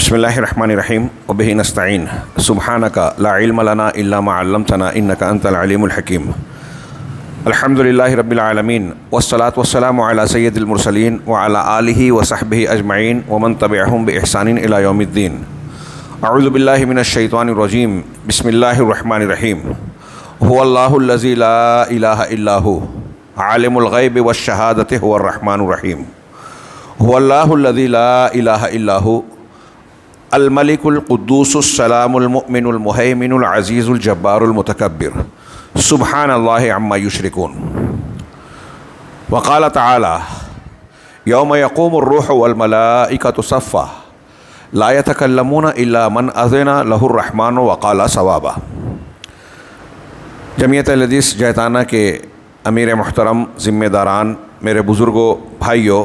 بسم اللہ الرحمن الرحیم وبہ نستعین سبحانک لا علم لنا الا ما علمتنا انک انت العلیم الحکیم الحمد للہ رب العالمین والصلاة والسلام علی سید المرسلین وعلی آلہ وصحبہ اجمعین ومن تبعہم بإحسان الی یوم الدین اعوذ باللہ من الشیطان الرجیم بسم اللہ الرحمن الرحیم هو اللہ الذی لا الہ الا هو عالم الغیب والشہادۃ هو الرحمن الرحیم هو اللہ الذی لا الہ الا هو الملک القدوس السلام المؤمن المہیمن العزیز الجبار المتکبر سبحان اللہ عما یشرکون وقال تعالی یوم یقوم الروح والملائکۃ صفا لا یتکلمون الا من اذن لہ الرحمن وقال صوابا۔ جمعیت اہل حدیث جہتانہ کے امیر محترم، ذمہ داران، میرے بزرگوں، بھائیوں،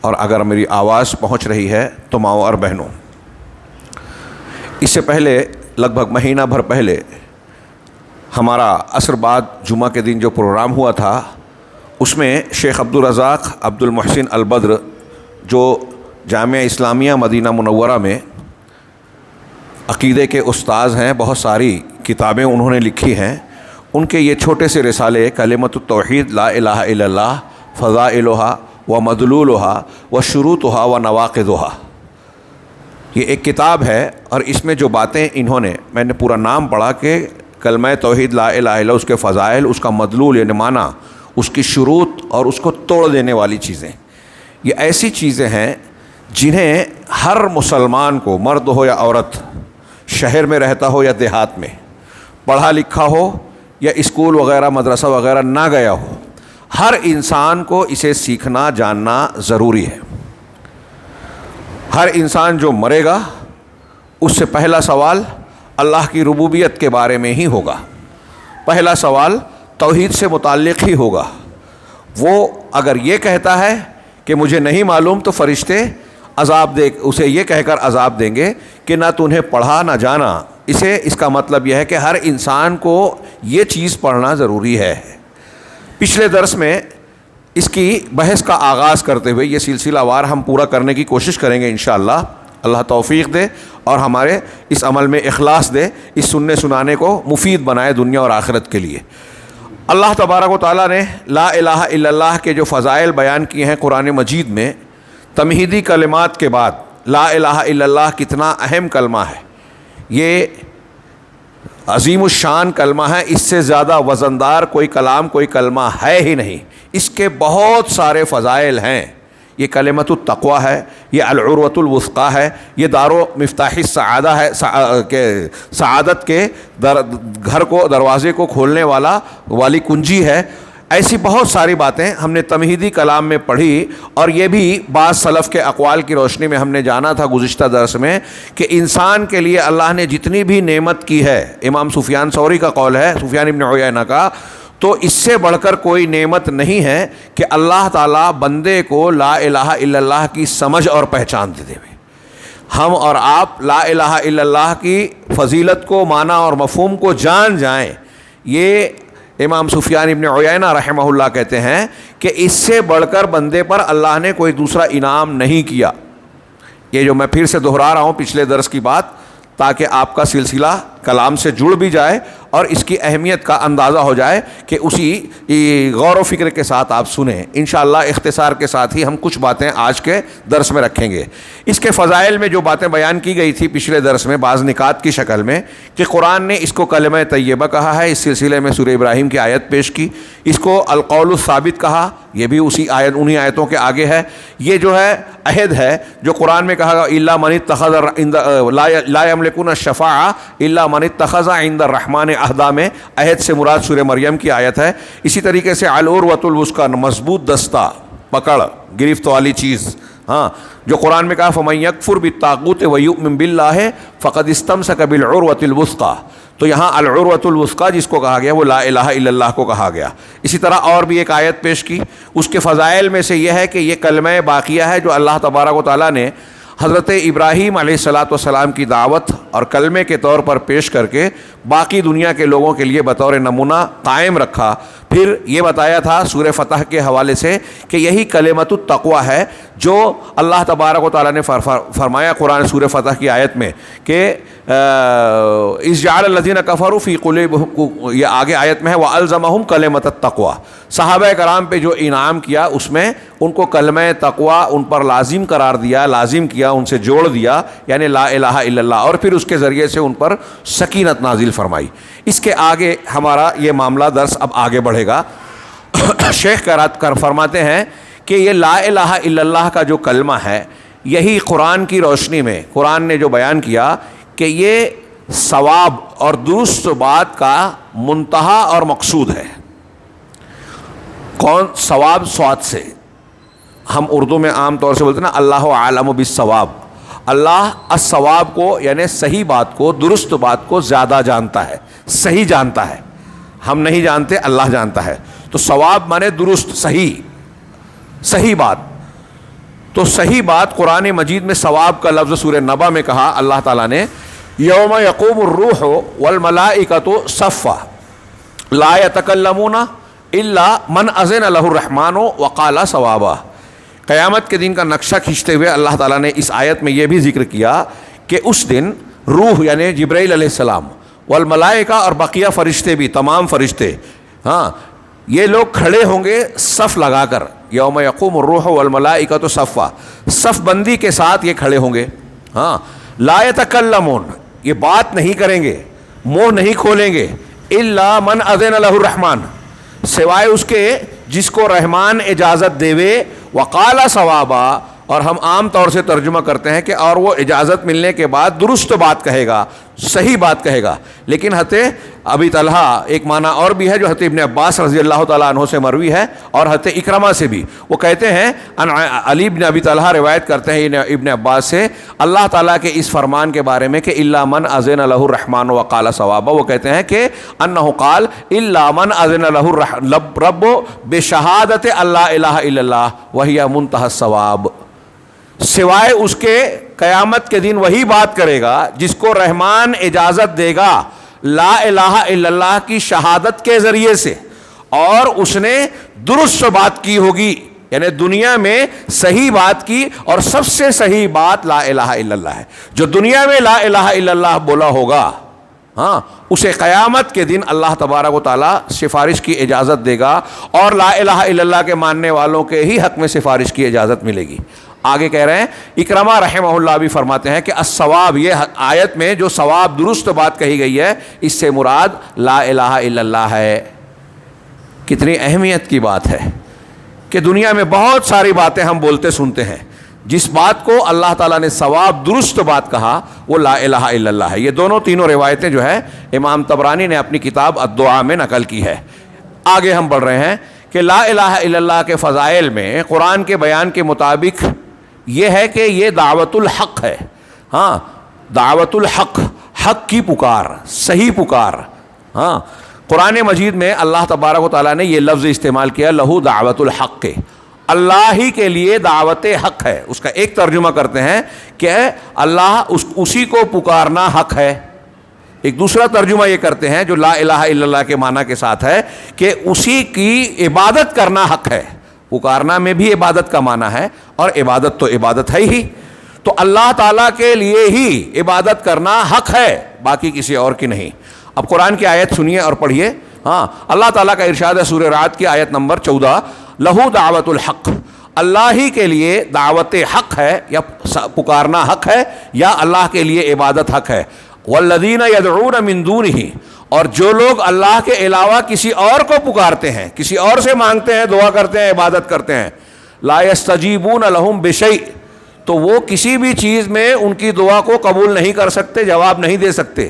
اور اگر میری آواز پہنچ رہی ہے تو ماؤں اور بہنوں، اس سے پہلے لگ بھگ مہینہ بھر پہلے ہمارا عصر بعد جمعہ کے دن جو پروگرام ہوا تھا، اس میں شیخ عبدالرزاق عبد المحسن البدر، جو جامعہ اسلامیہ مدینہ منورہ میں عقیدے کے استاذ ہیں، بہت ساری کتابیں انہوں نے لکھی ہیں، ان کے یہ چھوٹے سے رسالے کلمۃ التوحید لا الہ الا اللہ فضائلھا و مدلولھا و شروطھا و نواقضھا، یہ ایک کتاب ہے، اور اس میں جو باتیں انہوں نے، میں نے پورا نام پڑھا کہ کلمہ توحید لا الہ الا اللہ، اس کے فضائل، اس کا مدلول یعنی معنی، اس کی شروط اور اس کو توڑ دینے والی چیزیں، یہ ایسی چیزیں ہیں جنہیں ہر مسلمان کو، مرد ہو یا عورت، شہر میں رہتا ہو یا دیہات میں، پڑھا لکھا ہو یا اسکول وغیرہ مدرسہ وغیرہ نہ گیا ہو، ہر انسان کو اسے سیکھنا جاننا ضروری ہے۔ ہر انسان جو مرے گا اس سے پہلا سوال اللہ کی ربوبیت کے بارے میں ہی ہوگا، پہلا سوال توحید سے متعلق ہی ہوگا۔ وہ اگر یہ کہتا ہے کہ مجھے نہیں معلوم تو فرشتے عذاب دے، اسے یہ کہہ کر عذاب دیں گے کہ نہ تنہیں پڑھا نہ جانا۔ اس کا مطلب یہ ہے کہ ہر انسان کو یہ چیز پڑھنا ضروری ہے۔ پچھلے درس میں اس کی بحث کا آغاز کرتے ہوئے یہ سلسلہ وار ہم پورا کرنے کی کوشش کریں گے انشاءاللہ، اللہ توفیق دے اور ہمارے اس عمل میں اخلاص دے، اس سننے سنانے کو مفید بنائے دنیا اور آخرت کے لیے۔ اللہ تبارک و تعالیٰ نے لا الہ الا اللہ کے جو فضائل بیان کیے ہیں قرآن مجید میں، تمہیدی کلمات کے بعد لا الہ الا اللہ کتنا اہم کلمہ ہے، یہ عظیم الشان کلمہ ہے، اس سے زیادہ وزندار کوئی کلام، کوئی کلمہ ہے ہی نہیں، اس کے بہت سارے فضائل ہیں۔ یہ کلمۃ التقویٰ ہے، یہ العروۃ الوثقیٰ ہے، یہ دار و مفتاح السعادہ ہے، سعادت کے گھر کو، دروازے کو کھولنے والی کنجی ہے۔ ایسی بہت ساری باتیں ہم نے تمہیدی کلام میں پڑھی، اور یہ بھی بعض سلف کے اقوال کی روشنی میں ہم نے جانا تھا گزشتہ درس میں کہ انسان کے لیے اللہ نے جتنی بھی نعمت کی ہے، امام سفیان ثوری کا قول ہے، سفیان ابن عیینہ کا، تو اس سے بڑھ کر کوئی نعمت نہیں ہے کہ اللہ تعالیٰ بندے کو لا الہ الا اللہ کی سمجھ اور پہچان دے دے۔ ہم اور آپ لا الہ الا اللہ کی فضیلت کو، معنی اور مفہوم کو جان جائیں، یہ امام سفیان ابن عیینہ رحمہ اللہ کہتے ہیں کہ اس سے بڑھ کر بندے پر اللہ نے کوئی دوسرا انعام نہیں کیا۔ یہ جو میں پھر سے دہرا رہا ہوں پچھلے درس کی بات، تاکہ آپ کا سلسلہ کلام سے جڑ بھی جائے اور اس کی اہمیت کا اندازہ ہو جائے کہ اسی غور و فکر کے ساتھ آپ سنیں۔ انشاءاللہ اختصار کے ساتھ ہی ہم کچھ باتیں آج کے درس میں رکھیں گے۔ اس کے فضائل میں جو باتیں بیان کی گئی تھی پچھلے درس میں بعض نکات کی شکل میں، کہ قرآن نے اس کو کلمہ طیبہ کہا ہے، اس سلسلے میں سورہ ابراہیم کی آیت پیش کی، اس کو القول الثابت کہا، یہ بھی انہی آیتوں کے آگے ہے۔ یہ جو ہے عہد ہے جو قرآن میں کہا گا الا من اتخذ لا یملکون الشفاعۃ الا من اتخذ عند الرحمن عہدا میں عہد سے مراد سورہ مریم کی آیت ہے۔ اسی طریقے سے العروۃ الوثقیٰ، مضبوط دستہ، پکڑ، گرفت والی چیز، ہاں، جو قرآن میں کہا فمن یکفر بالطاغوت ویؤمن باللہ فقد استمسک بالعروۃ الوثقیٰ، تو یہاں العروۃ الوثقیٰ جس کو کہا گیا وہ لا الہ الا اللہ کو کہا گیا۔ اسی طرح اور بھی ایک آیت پیش کی، اس کے فضائل میں سے یہ ہے کہ یہ کلمہ باقیہ ہے جو اللہ تبارک و تعالیٰ نے حضرت ابراہیم علیہ الصلاۃ والسلام کی دعوت اور کلمے کے طور پر پیش کر کے باقی دنیا کے لوگوں کے لیے بطور نمونہ قائم رکھا. پھر یہ بتایا تھا سورہ فتح کے حوالے سے کہ یہی کلمۃ التقویٰ ہے جو اللہ تبارک و تعالیٰ نے فرمایا قرآن سورہ فتح کی آیت میں کہ اذ جعل الذین کفروا فی قلوبہم، یہ آگے آیت میں ہے وَأَلْزَمَهُمْ کلمۃ التقویٰ. صحابہ کرام پہ جو انعام کیا اس میں ان کو کلمہ تقویٰ ان پر لازم قرار دیا، لازم کیا، ان سے جوڑ دیا، یعنی لا الہ الا اللہ، اور پھر اس کے ذریعے سے ان پر سکینت نازل فرمائی. اس کے آگے ہمارا یہ معاملہ درس اب آگے بڑھے گا. شیخ کر فرماتے ہیں کہ یہ لا الہ الا اللہ کا جو کلمہ ہے، یہی قرآن کی روشنی میں قرآن نے جو بیان کیا کہ یہ ثواب اور درست بات کا منتہا اور مقصود ہے. کون؟ ثواب صاد سے. ہم اردو میں عام طور سے بولتے ہیں نا اللہ عالم بالثواب. اللہ الثواب کو یعنی صحیح بات کو، درست بات کو زیادہ جانتا ہے، صحیح جانتا ہے. ہم نہیں جانتے، اللہ جانتا ہے. تو ثواب مانے درست، صحیح بات. تو صحیح بات قرآن مجید میں ثواب کا لفظ سورہ نبا میں کہا اللہ تعالیٰ نے یوم یقوم الروح والملائکۃ صفا لا یتکلمون الا من اذن له الرحمن وقال صوابا. قیامت کے دن کا نقشہ کھینچتے ہوئے اللہ تعالیٰ نے اس آیت میں یہ بھی ذکر کیا کہ اس دن روح یعنی جبرائیل علیہ السلام والملائکہ اور بقیہ فرشتے بھی، تمام فرشتے، ہاں یہ لوگ کھڑے ہوں گے صف لگا کر. یوم یقوم الروح والملائکۃ صفا، صف بندی کے ساتھ یہ کھڑے ہوں گے. ہاں لا یتکلمون، یہ بات نہیں کریں گے، منہ نہیں کھولیں گے. الا من اذن له الرحمن، سوائے اس کے جس کو رحمان اجازت دیوے. وقال صوابا، اور ہم عام طور سے ترجمہ کرتے ہیں کہ اور وہ اجازت ملنے کے بعد درست بات کہے گا، صحیح بات کہے گا. لیکن حضرت ابی طلحہ ایک معنی اور بھی ہے جو حضرت ابن عباس رضی اللہ تعالیٰ عنہ سے مروی ہے اور حضرت اکرمہ سے بھی. وہ کہتے ہیں علی بن ابی طلحہ روایت کرتے ہیں ابن عباس سے اللہ تعالیٰ کے اس فرمان کے بارے میں کہ الا من اذن له الرحمن وقال صوابا. وہ کہتے ہیں کہ انہ قال الا من اذن له رب بشہادت اللہ الہ الا اللہ وہی منتہی الثواب، سوائے اس کے قیامت کے دن وہی بات کرے گا جس کو رحمان اجازت دے گا لا الہ الا اللہ کی شہادت کے ذریعے سے، اور اس نے درست بات کی ہوگی، یعنی دنیا میں صحیح بات کی، اور سب سے صحیح بات لا الہ الا اللہ ہے. جو دنیا میں لا الہ الا اللہ بولا ہوگا، ہاں اسے قیامت کے دن اللہ تبارک و تعالیٰ سفارش کی اجازت دے گا، اور لا الہ الا اللہ کے ماننے والوں کے ہی حق میں سفارش کی اجازت ملے گی. آگے کہہ رہے ہیں اکرمہ رحمہ اللہ بھی فرماتے ہیں کہ الثواب، یہ آیت میں جو ثواب درست بات کہی گئی ہے اس سے مراد لا الہ الا اللہ ہے. کتنی اہمیت کی بات ہے کہ دنیا میں بہت ساری باتیں ہم بولتے سنتے ہیں، جس بات کو اللہ تعالیٰ نے ثواب درست بات کہا وہ لا الہ الا اللہ ہے. یہ دونوں تینوں روایتیں جو ہے امام طبرانی نے اپنی کتاب الدعاء میں نقل کی ہے. آگے ہم بڑھ رہے ہیں کہ لا الہ الا اللہ کے فضائل میں قرآن کے بیان کے مطابق یہ ہے کہ یہ دعوت الحق ہے. ہاں دعوت الحق، حق کی پکار، صحیح پکار. ہاں قرآن مجید میں اللہ تبارک و تعالیٰ نے یہ لفظ استعمال کیا لہو دعوت الحق کے، اللہ ہی کے لیے دعوت حق ہے. اس کا ایک ترجمہ کرتے ہیں کہ اللہ اسی کو پکارنا حق ہے. ایک دوسرا ترجمہ یہ کرتے ہیں جو لا الہ الا اللہ کے معنی کے ساتھ ہے کہ اسی کی عبادت کرنا حق ہے. پکارنا میں بھی عبادت کا معنی ہے، اور عبادت تو عبادت ہے ہی، تو اللہ تعالیٰ کے لیے ہی عبادت کرنا حق ہے، باقی کسی اور کی نہیں. اب قرآن کی آیت سنیے اور پڑھیے. ہاں اللہ تعالیٰ کا ارشاد ہے سورہ رعد کی آیت نمبر 14 لہو دعوت الحق، اللہ ہی کے لیے دعوت حق ہے، یا پکارنا حق ہے، یا اللہ کے لیے عبادت حق ہے. والذین یدعون من دونہ، اور جو لوگ اللہ کے علاوہ کسی اور کو پکارتے ہیں، کسی اور سے مانگتے ہیں، دعا کرتے ہیں، عبادت کرتے ہیں، لا یستجیبون لہم بشیء، تو وہ کسی بھی چیز میں ان کی دعا کو قبول نہیں کر سکتے، جواب نہیں دے سکتے.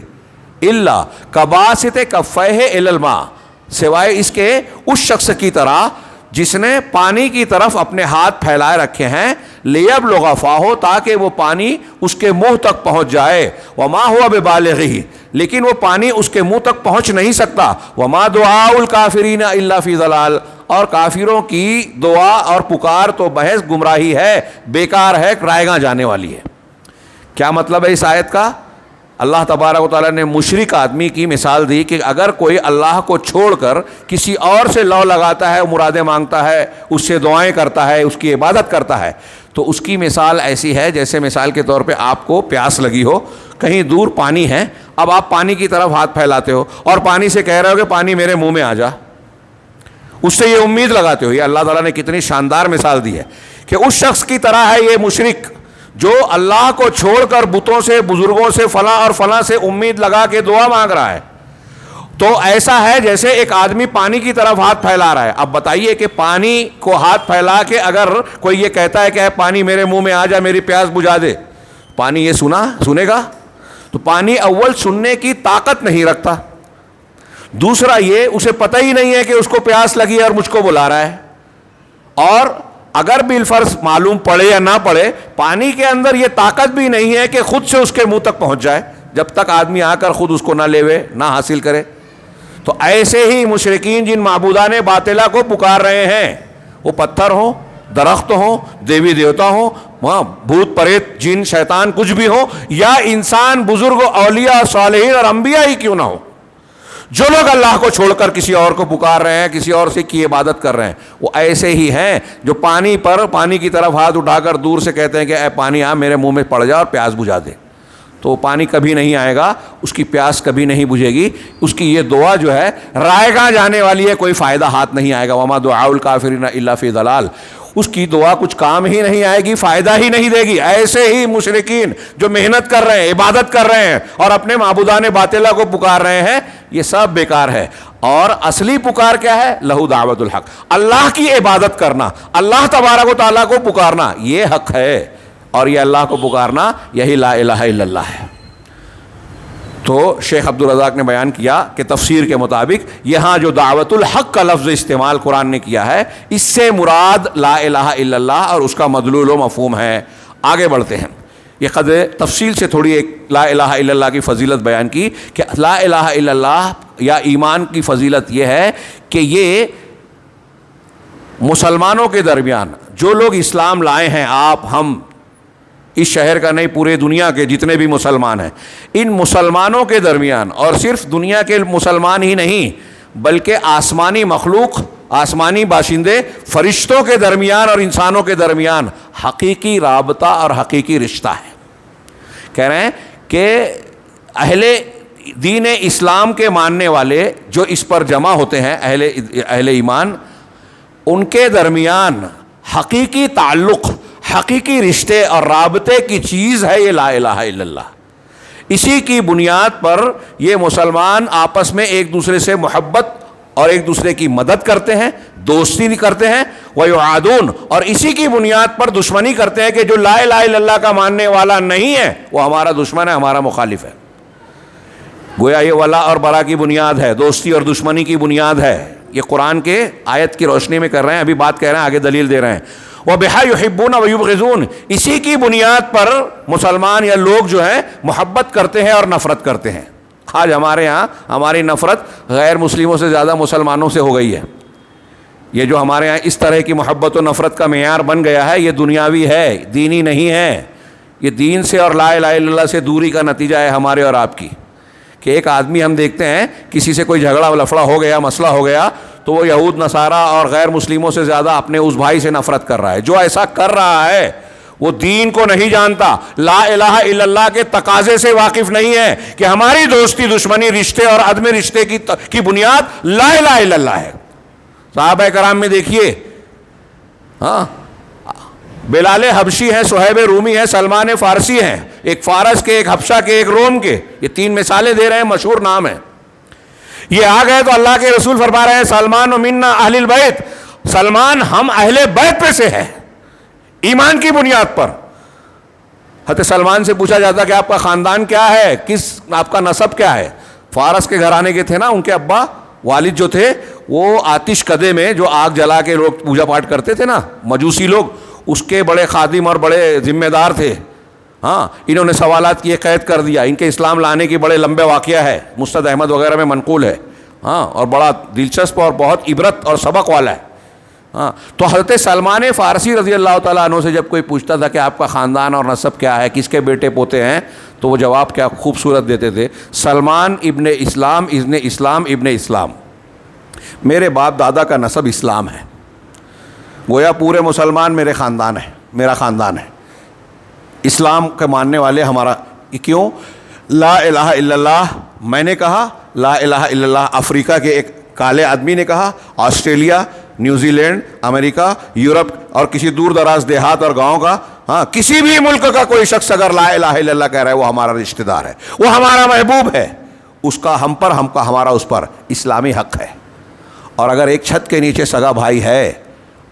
الا کباسط کفیہ الی الماء، سوائے اس کے اس شخص کی طرح جس نے پانی کی طرف اپنے ہاتھ پھیلائے رکھے ہیں، لیبلغ فاہ، تاکہ وہ پانی اس کے منہ تک پہنچ جائے. وما ہوا ببالغہ، لیکن وہ پانی اس کے منہ تک پہنچ نہیں سکتا. وما دعاء الکافرین الا فی ضلال، اور کافروں کی دعا اور پکار تو محض گمراہی ہے، بیکار ہے، رائیگاں جانے والی ہے. کیا مطلب ہے اس آیت کا؟ اللہ تبارک و تعالیٰ نے مشرک آدمی کی مثال دی کہ اگر کوئی اللہ کو چھوڑ کر کسی اور سے لو لگاتا ہے، مرادیں مانگتا ہے، اس سے دعائیں کرتا ہے، اس کی عبادت کرتا ہے، تو اس کی مثال ایسی ہے جیسے مثال کے طور پہ آپ کو پیاس لگی ہو، کہیں دور پانی ہے، اب آپ پانی کی طرف ہاتھ پھیلاتے ہو اور پانی سے کہہ رہے ہو کہ پانی میرے منہ میں آ جا، اس سے یہ امید لگاتے ہو۔ یہ اللہ تعالیٰ نے کتنی شاندار مثال دی ہے کہ اس شخص کی طرح ہے یہ مشرک جو اللہ کو چھوڑ کر بتوں سے، بزرگوں سے، فلاں اور فلاں سے امید لگا کے دعا مانگ رہا ہے، تو ایسا ہے جیسے ایک آدمی پانی کی طرف ہاتھ پھیلا رہا ہے۔ اب بتائیے کہ پانی کو ہاتھ پھیلا کے اگر کوئی یہ کہتا ہے کہ اے پانی میرے منہ میں آ جا، میری پیاس بجھا دے، پانی یہ سنے گا؟ تو پانی اول سننے کی طاقت نہیں رکھتا، دوسرا یہ اسے پتہ ہی نہیں ہے کہ اس کو پیاس لگی ہے اور مجھ کو بلا رہا ہے، اور اگر بالفرض معلوم پڑے یا نہ پڑے، پانی کے اندر یہ طاقت بھی نہیں ہے کہ خود سے اس کے منہ تک پہنچ جائے، جب تک آدمی آ کر خود اس کو نہ لیوے، نہ حاصل کرے۔ تو ایسے ہی مشرکین جن معبودان باطلہ کو پکار رہے ہیں، وہ پتھر ہوں، درخت ہوں، دیوی دیوتا ہوں، بھوت پریت جن شیطان کچھ بھی ہوں، یا انسان بزرگ اولیاء صالحین اور انبیاء ہی کیوں نہ ہو، جو لوگ اللہ کو چھوڑ کر کسی اور کو پکار رہے ہیں، کسی اور سے کی عبادت کر رہے ہیں، وہ ایسے ہی ہیں جو پانی کی طرف ہاتھ اٹھا کر دور سے کہتے ہیں کہ اے پانی آ میرے منہ میں پڑ جا اور پیاس بجھا دے، تو پانی کبھی نہیں آئے گا، اس کی پیاس کبھی نہیں بجھے گی، اس کی یہ دعا جو ہے رائے گاہ جانے والی ہے، کوئی فائدہ ہاتھ نہیں آئے گا۔ وما دعاء الکافرین الا فی ضلال، اس کی دعا کچھ کام ہی نہیں آئے گی، فائدہ ہی نہیں دے گی۔ ایسے ہی مشرکین جو محنت کر رہے ہیں، عبادت کر رہے ہیں اور اپنے معبودان باطلہ کو پکار رہے ہیں، یہ سب بیکار ہے۔ اور اصلی پکار کیا ہے؟ لہو دعوت الحق، اللہ کی عبادت کرنا، اللہ تبارک و تعالیٰ کو پکارنا، یہ حق ہے، اور یہ اللہ کو پکارنا یہی لا الہ الا اللہ ہے۔ تو شیخ عبدالرزاق نے بیان کیا کہ تفسیر کے مطابق یہاں جو دعوت الحق کا لفظ استعمال قرآن نے کیا ہے، اس سے مراد لا الہ الا اللہ اور اس کا مدلول و مفہوم ہے۔ آگے بڑھتے ہیں، یہ قدر تفصیل سے تھوڑی ایک لا الہ الا اللہ کی فضیلت بیان کی کہ لا الہ الا اللہ یا ایمان کی فضیلت یہ ہے کہ یہ مسلمانوں کے درمیان جو لوگ اسلام لائے ہیں، آپ، ہم، اس شہر کا نہیں پورے دنیا کے جتنے بھی مسلمان ہیں، ان مسلمانوں کے درمیان، اور صرف دنیا کے مسلمان ہی نہیں بلکہ آسمانی مخلوق، آسمانی باشندے، فرشتوں کے درمیان اور انسانوں کے درمیان حقیقی رابطہ اور حقیقی رشتہ ہے۔ کہہ رہے ہیں کہ اہل دین اسلام کے ماننے والے جو اس پر جمع ہوتے ہیں، اہل ایمان، ان کے درمیان حقیقی تعلق، حقیقی رشتے اور رابطے کی چیز ہے یہ لا الہ الا اللہ۔ اسی کی بنیاد پر یہ مسلمان آپس میں ایک دوسرے سے محبت اور ایک دوسرے کی مدد کرتے ہیں، دوستی کرتے ہیں، وَيُعَادُونَ، اور اسی کی بنیاد پر دشمنی کرتے ہیں کہ جو لا الہ الا اللہ کا ماننے والا نہیں ہے وہ ہمارا دشمن ہے، ہمارا مخالف ہے۔ گویا یہ ولا اور برا کی بنیاد ہے، دوستی اور دشمنی کی بنیاد ہے۔ یہ قرآن کے آیت کی روشنی میں کر رہے ہیں، ابھی بات کہہ رہے ہیں، آگے دلیل دے رہے ہیں۔ وَبِهَا يُحِبُّونَ وَيُبْغِضُونَ، اسی کی بنیاد پر مسلمان یا لوگ جو ہیں محبت کرتے ہیں اور نفرت کرتے ہیں۔ آج ہمارے ہاں ہماری نفرت غیر مسلموں سے زیادہ مسلمانوں سے ہو گئی ہے۔ یہ جو ہمارے ہاں اس طرح کی محبت و نفرت کا معیار بن گیا ہے، یہ دنیاوی ہے، دینی نہیں ہے۔ یہ دین سے اور لا الہ الا اللہ سے دوری کا نتیجہ ہے ہمارے اور آپ کی، کہ ایک آدمی ہم دیکھتے ہیں کسی سے کوئی جھگڑا لفڑا ہو گیا، مسئلہ ہو گیا، تو وہ یہود نصارہ اور غیر مسلموں سے زیادہ اپنے اس بھائی سے نفرت کر رہا ہے۔ جو ایسا کر رہا ہے وہ دین کو نہیں جانتا، لا الہ الا اللہ کے تقاضے سے واقف نہیں ہے کہ ہماری دوستی، دشمنی، رشتے اور عدم رشتے کی بنیاد لا الہ الا اللہ ہے۔ صحابہ کرام میں دیکھیے، ہاں، بلال حبشی ہیں، صہیب رومی ہیں، سلمان فارسی ہیں، ایک فارس کے، ایک حبشہ کے، ایک روم کے، یہ تین مثالیں دے رہے ہیں، مشہور نام ہیں۔ یہ آ گئے تو اللہ کے رسول فرما رہے ہیں سلمان منا اہل البیت، سلمان ہم اہل بیت میں سے ہے، ایمان کی بنیاد پر۔ حضرت سلمان سے پوچھا جاتا کہ آپ کا خاندان کیا ہے، آپ کا نسب کیا ہے؟ فارس کے گھرانے کے تھے نا، ان کے ابا، والد جو تھے وہ آتش کدے میں جو آگ جلا کے لوگ پوجا پاٹ کرتے تھے نا، مجوسی لوگ، اس کے بڑے خادم اور بڑے ذمہ دار تھے۔ ہاں، انہوں نے سوالات کی قید کر دیا، ان کے اسلام لانے کی بڑے لمبے واقعہ ہے، مسند احمد وغیرہ میں منقول ہے، ہاں، اور بڑا دلچسپ اور بہت عبرت اور سبق والا ہے۔ ہاں تو حضرت سلمان فارسی رضی اللہ تعالیٰ عنہ سے جب کوئی پوچھتا تھا کہ آپ کا خاندان اور نسب کیا ہے، کس کے بیٹے پوتے ہیں، تو وہ جواب کیا خوبصورت دیتے تھے، سلمان ابن اسلام ابن اسلام ابن اسلام، میرے باپ دادا کا نسب اسلام ہے، گویا پورے مسلمان میرے خاندان ہے، میرا خاندان ہے، اسلام کے ماننے والے ہمارا. کیوں؟ لا الہ الا اللہ میں نے کہا، لا الہ الا اللہ افریقہ کے ایک کالے آدمی نے کہا، آسٹریلیا، نیوزی لینڈ، امریکہ، یورپ اور کسی دور دراز دیہات اور گاؤں کا، ہاں کسی بھی ملک کا کوئی شخص اگر لا الہ الا اللہ کہہ رہا ہے وہ ہمارا رشتہ دار ہے، وہ ہمارا محبوب ہے، اس کا ہم پر، ہم کا ہمارا اس پر اسلامی حق ہے. اور اگر ایک چھت کے نیچے سگا بھائی ہے،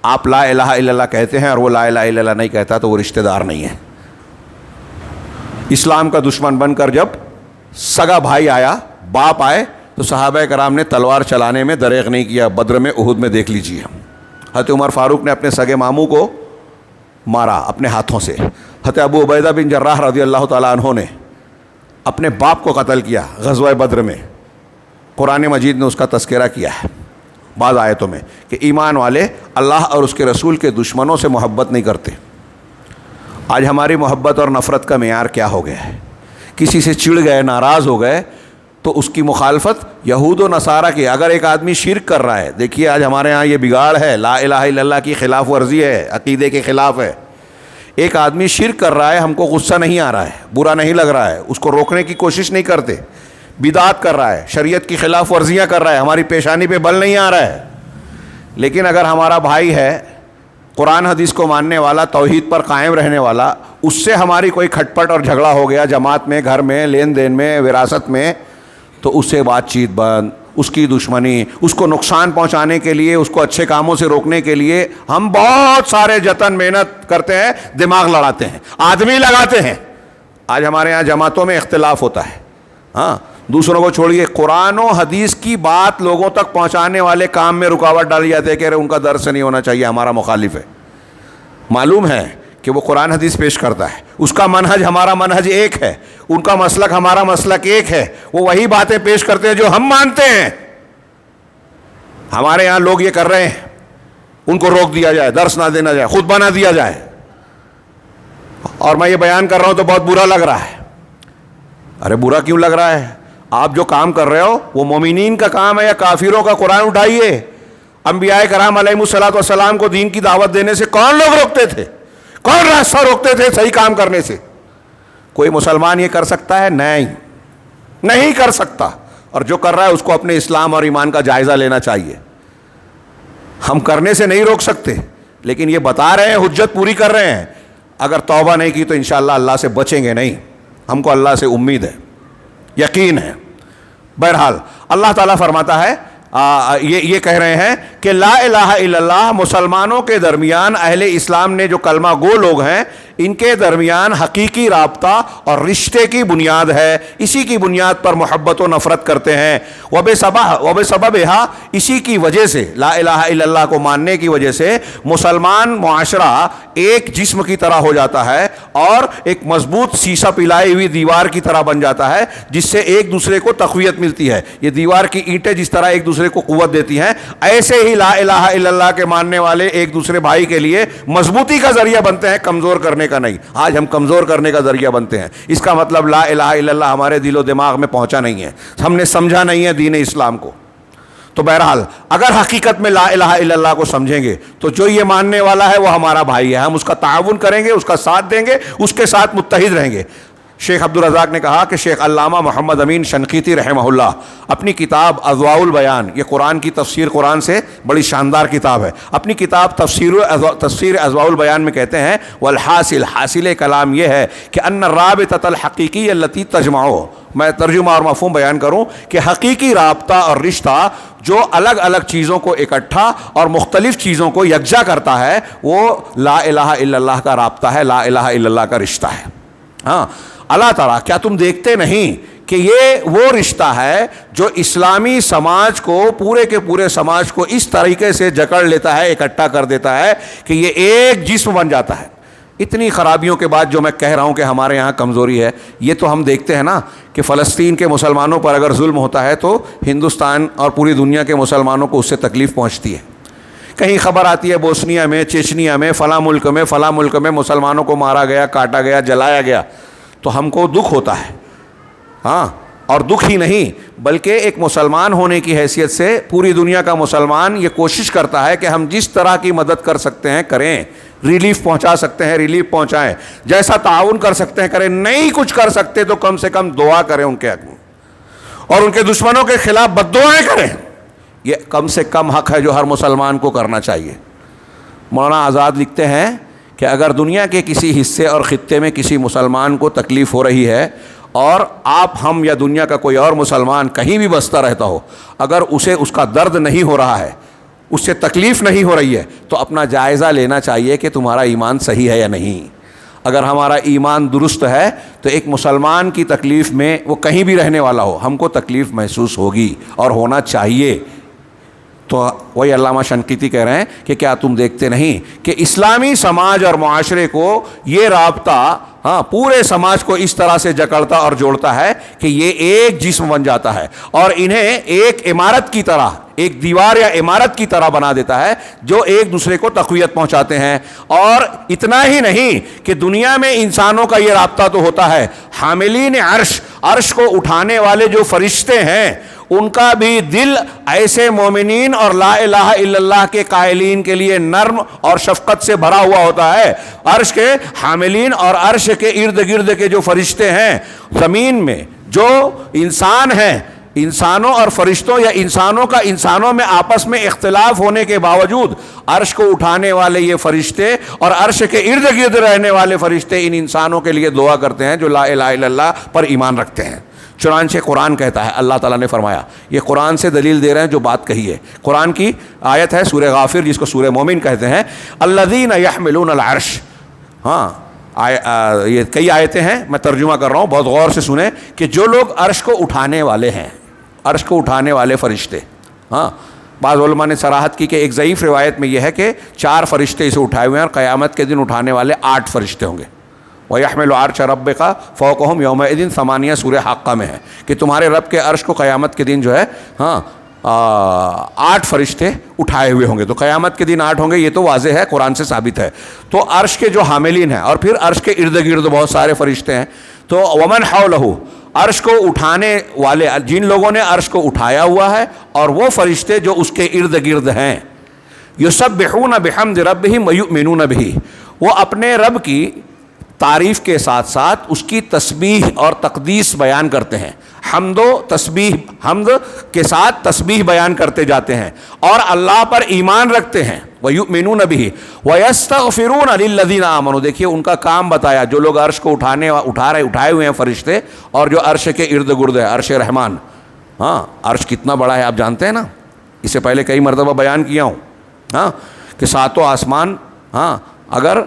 آپ لا الہ الا اللہ کہتے ہیں اور وہ لا الہ الا اللہ نہیں کہتا تو وہ رشتہ دار نہیں ہے. اسلام کا دشمن بن کر جب سگا بھائی آیا، باپ آئے، تو صحابہ کرام نے تلوار چلانے میں دریغ نہیں کیا. بدر میں، احد میں دیکھ لیجیے. حضرت عمر فاروق نے اپنے سگے ماموں کو مارا اپنے ہاتھوں سے. حضرت ابو عبیدہ بن جراح رضی اللہ تعالیٰ عنہ نے اپنے باپ کو قتل کیا غزوہ بدر میں. قرآن مجید نے اس کا تذکرہ کیا ہے بعض آیتوں میں کہ ایمان والے اللہ اور اس کے رسول کے دشمنوں سے محبت نہیں کرتے. آج ہماری محبت اور نفرت کا معیار کیا ہو گیا ہے؟ کسی سے چڑ گئے، ناراض ہو گئے تو اس کی مخالفت یہود و نصارہ کی. اگر ایک آدمی شرک کر رہا ہے، دیکھیے آج ہمارے ہاں یہ بگاڑ ہے، لا الہ الا اللہ کی خلاف ورزی ہے، عقیدے کے خلاف ہے. ایک آدمی شرک کر رہا ہے، ہم کو غصہ نہیں آ رہا ہے، برا نہیں لگ رہا ہے، اس کو روکنے کی کوشش نہیں کرتے. بدعت کر رہا ہے، شریعت کی خلاف ورزیاں کر رہا ہے، ہماری پیشانی پہ بل نہیں آ رہا ہے. لیکن اگر ہمارا بھائی ہے، قرآن حدیث کو ماننے والا، توحید پر قائم رہنے والا، اس سے ہماری کوئی کھٹ پٹ اور جھگڑا ہو گیا جماعت میں، گھر میں، لین دین میں، وراثت میں، تو اس سے بات چیت بند، اس کی دشمنی، اس کو نقصان پہنچانے کے لیے، اس کو اچھے کاموں سے روکنے کے لیے ہم بہت سارے جتن محنت کرتے ہیں، دماغ لڑاتے ہیں، آدمی لگاتے ہیں. آج ہمارے ہاں جماعتوں میں اختلاف ہوتا ہے. ہاں دوسروں کو چھوڑیے، قرآن و حدیث کی بات لوگوں تک پہنچانے والے کام میں رکاوٹ ڈالی جاتی ہے کہ ان کا درس نہیں ہونا چاہیے، ہمارا مخالف ہے. معلوم ہے کہ وہ قرآن حدیث پیش کرتا ہے، اس کا منہج ہمارا منہج ایک ہے، ان کا مسلک ہمارا مسلک ایک ہے، وہ وہی باتیں پیش کرتے ہیں جو ہم مانتے ہیں. ہمارے ہاں لوگ یہ کر رہے ہیں، ان کو روک دیا جائے، درس نہ دینا جائے، خطبہ نہ دیا جائے. اور میں یہ بیان کر رہا ہوں تو بہت برا لگ رہا ہے. ارے برا کیوں لگ رہا ہے؟ آپ جو کام کر رہے ہو وہ مومنین کا کام ہے یا کافروں کا؟ قرآن اٹھائیے. انبیاء کرام علیہ الصلوۃ والسلام کو دین کی دعوت دینے سے کون لوگ روکتے تھے؟ کون راستہ روکتے تھے صحیح کام کرنے سے؟ کوئی مسلمان یہ کر سکتا ہے؟ نہیں کر سکتا. اور جو کر رہا ہے اس کو اپنے اسلام اور ایمان کا جائزہ لینا چاہیے. ہم کرنے سے نہیں روک سکتے، لیکن یہ بتا رہے ہیں، حجت پوری کر رہے ہیں. اگر توبہ نہیں کی تو انشاءاللہ اللہ سے بچیں گے نہیں. ہم کو اللہ سے امید ہے، یقین ہے. بہرحال اللہ تعالیٰ فرماتا ہے، یہ کہہ رہے ہیں کہ لا الہ الا اللہ مسلمانوں کے درمیان، اہل اسلام نے جو کلمہ گو لوگ ہیں، ان کے درمیان حقیقی رابطہ اور رشتے کی بنیاد ہے. اسی کی بنیاد پر محبت و نفرت کرتے ہیں. وبسببھا، اسی کی وجہ سے، لا الہ الا اللہ کو ماننے کی وجہ سے مسلمان معاشرہ ایک جسم کی طرح ہو جاتا ہے اور ایک مضبوط سیسا پلائی ہوئی دیوار کی طرح بن جاتا ہے، جس سے ایک دوسرے کو تقویت ملتی ہے. یہ دیوار کی اینٹیں جس طرح ایک دوسرے کو قوت دیتی ہیں، ایسے ہی لا الہ الا اللہ کے ماننے والے ایک دوسرے بھائی کے لیے مضبوطی کا ذریعہ بنتے ہیں، کمزور کرنے کا نہیں. آج ہم کمزور کرنے کا ذریعہ بنتے ہیں. اس کا مطلب لا الہ الا اللہ ہمارے دل و دماغ میں پہنچا نہیں ہے، ہم نے سمجھا نہیں ہے دین اسلام کو. تو بہرحال اگر حقیقت میں لا الہ الا اللہ کو سمجھیں گے تو جو یہ ماننے والا ہے وہ ہمارا بھائی ہے، ہم اس کا تعاون کریں گے، اس کا ساتھ دیں گے، اس کے ساتھ متحد رہیں گے. شیخ عبد الرزاق نے کہا کہ شیخ علامہ محمد امین شنقیطی رحمہ اللہ اپنی کتاب اضواء البیان، یہ قرآن کی تفسیر قرآن سے بڑی شاندار کتاب ہے، اپنی کتاب تفسیر اضواء البیان میں کہتے ہیں والحاصل، حاصل کلام یہ ہے کہ ان الرابطۃ الحقیقی التي تجمع، میں ترجمہ اور مفہوم بیان کروں کہ حقیقی رابطہ اور رشتہ جو الگ الگ چیزوں کو اکٹھا اور مختلف چیزوں کو یکجا کرتا ہے، وہ لا الہ الا اللہ کا رابطہ ہے، لا الہ الا اللہ کا رشتہ ہے. ہاں اللہ تعالیٰ، کیا تم دیکھتے نہیں کہ یہ وہ رشتہ ہے جو اسلامی سماج کو، پورے کے پورے سماج کو اس طریقے سے جکڑ لیتا ہے، اکٹھا کر دیتا ہے کہ یہ ایک جسم بن جاتا ہے. اتنی خرابیوں کے بعد جو میں کہہ رہا ہوں کہ ہمارے یہاں کمزوری ہے، یہ تو ہم دیکھتے ہیں نا کہ فلسطین کے مسلمانوں پر اگر ظلم ہوتا ہے تو ہندوستان اور پوری دنیا کے مسلمانوں کو اس سے تکلیف پہنچتی ہے کہیں خبر آتی ہے بوسنیا میں، چیچنیا میں، فلاں ملک میں مسلمانوں کو مارا گیا، کاٹا گیا، جلایا گیا، تو ہم کو دکھ ہوتا ہے. ہاں، اور دکھ ہی نہیں بلکہ ایک مسلمان ہونے کی حیثیت سے پوری دنیا کا مسلمان یہ کوشش کرتا ہے کہ ہم جس طرح کی مدد کر سکتے ہیں کریں، ریلیف پہنچا سکتے ہیں ریلیف پہنچائیں، جیسا تعاون کر سکتے ہیں کریں، نہیں کچھ کر سکتے تو کم سے کم دعا کریں ان کے حق میں، اور ان کے دشمنوں کے خلاف بد دعائیں کریں. یہ کم سے کم حق ہے جو ہر مسلمان کو کرنا چاہیے. مولانا آزاد لکھتے ہیں کہ اگر دنیا کے کسی حصے اور خطے میں کسی مسلمان کو تکلیف ہو رہی ہے اور آپ، ہم یا دنیا کا کوئی اور مسلمان کہیں بھی بستا رہتا ہو، اگر اسے اس کا درد نہیں ہو رہا ہے، اس سے تکلیف نہیں ہو رہی ہے، تو اپنا جائزہ لینا چاہیے کہ تمہارا ایمان صحیح ہے یا نہیں. اگر ہمارا ایمان درست ہے تو ایک مسلمان کی تکلیف میں، وہ کہیں بھی رہنے والا ہو، ہم کو تکلیف محسوس ہوگی اور ہونا چاہیے. تو وہی علامہ شنقیطی کہہ رہے ہیں کہ کیا تم دیکھتے نہیں کہ اسلامی سماج اور معاشرے کو یہ رابطہ پورے سماج کو اس طرح سے جکڑتا اور جوڑتا ہے کہ یہ ایک جسم بن جاتا ہے اور انہیں ایک عمارت کی طرح، ایک دیوار یا عمارت کی طرح بنا دیتا ہے جو ایک دوسرے کو تقویت پہنچاتے ہیں. اور اتنا ہی نہیں کہ دنیا میں انسانوں کا یہ رابطہ تو ہوتا ہے، حاملین عرش کو اٹھانے والے جو فرشتے ہیں ان کا بھی دل ایسے مومنین اور لا الہ الا اللہ کے قائلین کے لیے نرم اور شفقت سے بھرا ہوا ہوتا ہے. عرش کے حاملین اور عرش کے ارد گرد کے جو فرشتے ہیں، زمین میں جو انسان ہیں، انسانوں اور فرشتوں یا انسانوں کا انسانوں میں آپس میں اختلاف ہونے کے باوجود عرش کو اٹھانے والے یہ فرشتے اور عرش کے ارد گرد رہنے والے فرشتے ان انسانوں کے لیے دعا کرتے ہیں جو لا الہ الا اللہ پر ایمان رکھتے ہیں. چنانچہ قرآن کہتا ہے، اللہ تعالیٰ نے فرمایا، یہ قرآن سے دلیل دے رہے ہیں جو بات کہی ہے. قرآن کی آیت ہے سورہ غافر جس کو سورہ مومن کہتے ہیں، الذین یحملون العرش. یہ کئی آیتیں ہیں، میں ترجمہ کر رہا ہوں، بہت غور سے سنیں کہ جو لوگ عرش کو اٹھانے والے ہیں، عرش کو اٹھانے والے فرشتے. بعض علماء نے صراحت کی کہ ایک ضعیف روایت میں یہ ہے کہ 4 فرشتے اسے اٹھائے ہوئے ہیں اور قیامت کے دن اٹھانے والے 8 فرشتے ہوں گے. وَيَحْمِلُ عَرْشَ رَبِّكَ فَوْقَهُمْ يَوْمَئِذٍ 8 سورہ حاقہ میں ہے کہ تمہارے رب کے عرش کو قیامت کے دن جو ہے 8 فرشتے اٹھائے ہوئے ہوں گے. تو قیامت کے دن 8 ہوں گے، یہ تو واضح ہے، قرآن سے ثابت ہے. تو عرش کے جو حاملین ہیں اور پھر عرش کے ارد گرد بہت سارے فرشتے ہیں. تو ومن حولہ، عرش کو اٹھانے والے، جن لوگوں نے عرش کو اٹھایا ہوا ہے اور وہ فرشتے جو اس کے ارد گرد ہیں، یسبحون بحمد ربہم ویؤمنون بہ، وہ اپنے رب کی تعریف کے ساتھ ساتھ اس کی تسبیح اور تقدیس بیان کرتے ہیں. حمد و تسبیح، حمد کے ساتھ تسبیح بیان کرتے جاتے ہیں اور اللہ پر ایمان رکھتے ہیں. وَيُؤْمِنُونَ بِهِ وَيَسْتَغْفِرُونَ لِلَّذِينَ آمَنُوا. دیکھیے ان کا کام بتایا، جو لوگ عرش کو اٹھائے ہوئے ہیں فرشتے اور جو عرش کے ارد گرد ہے، عرش رحمان. عرش کتنا بڑا ہے آپ جانتے ہیں نا، اس سے پہلے کئی مرتبہ بیان کیا ہوں کہ 7 آسمان اگر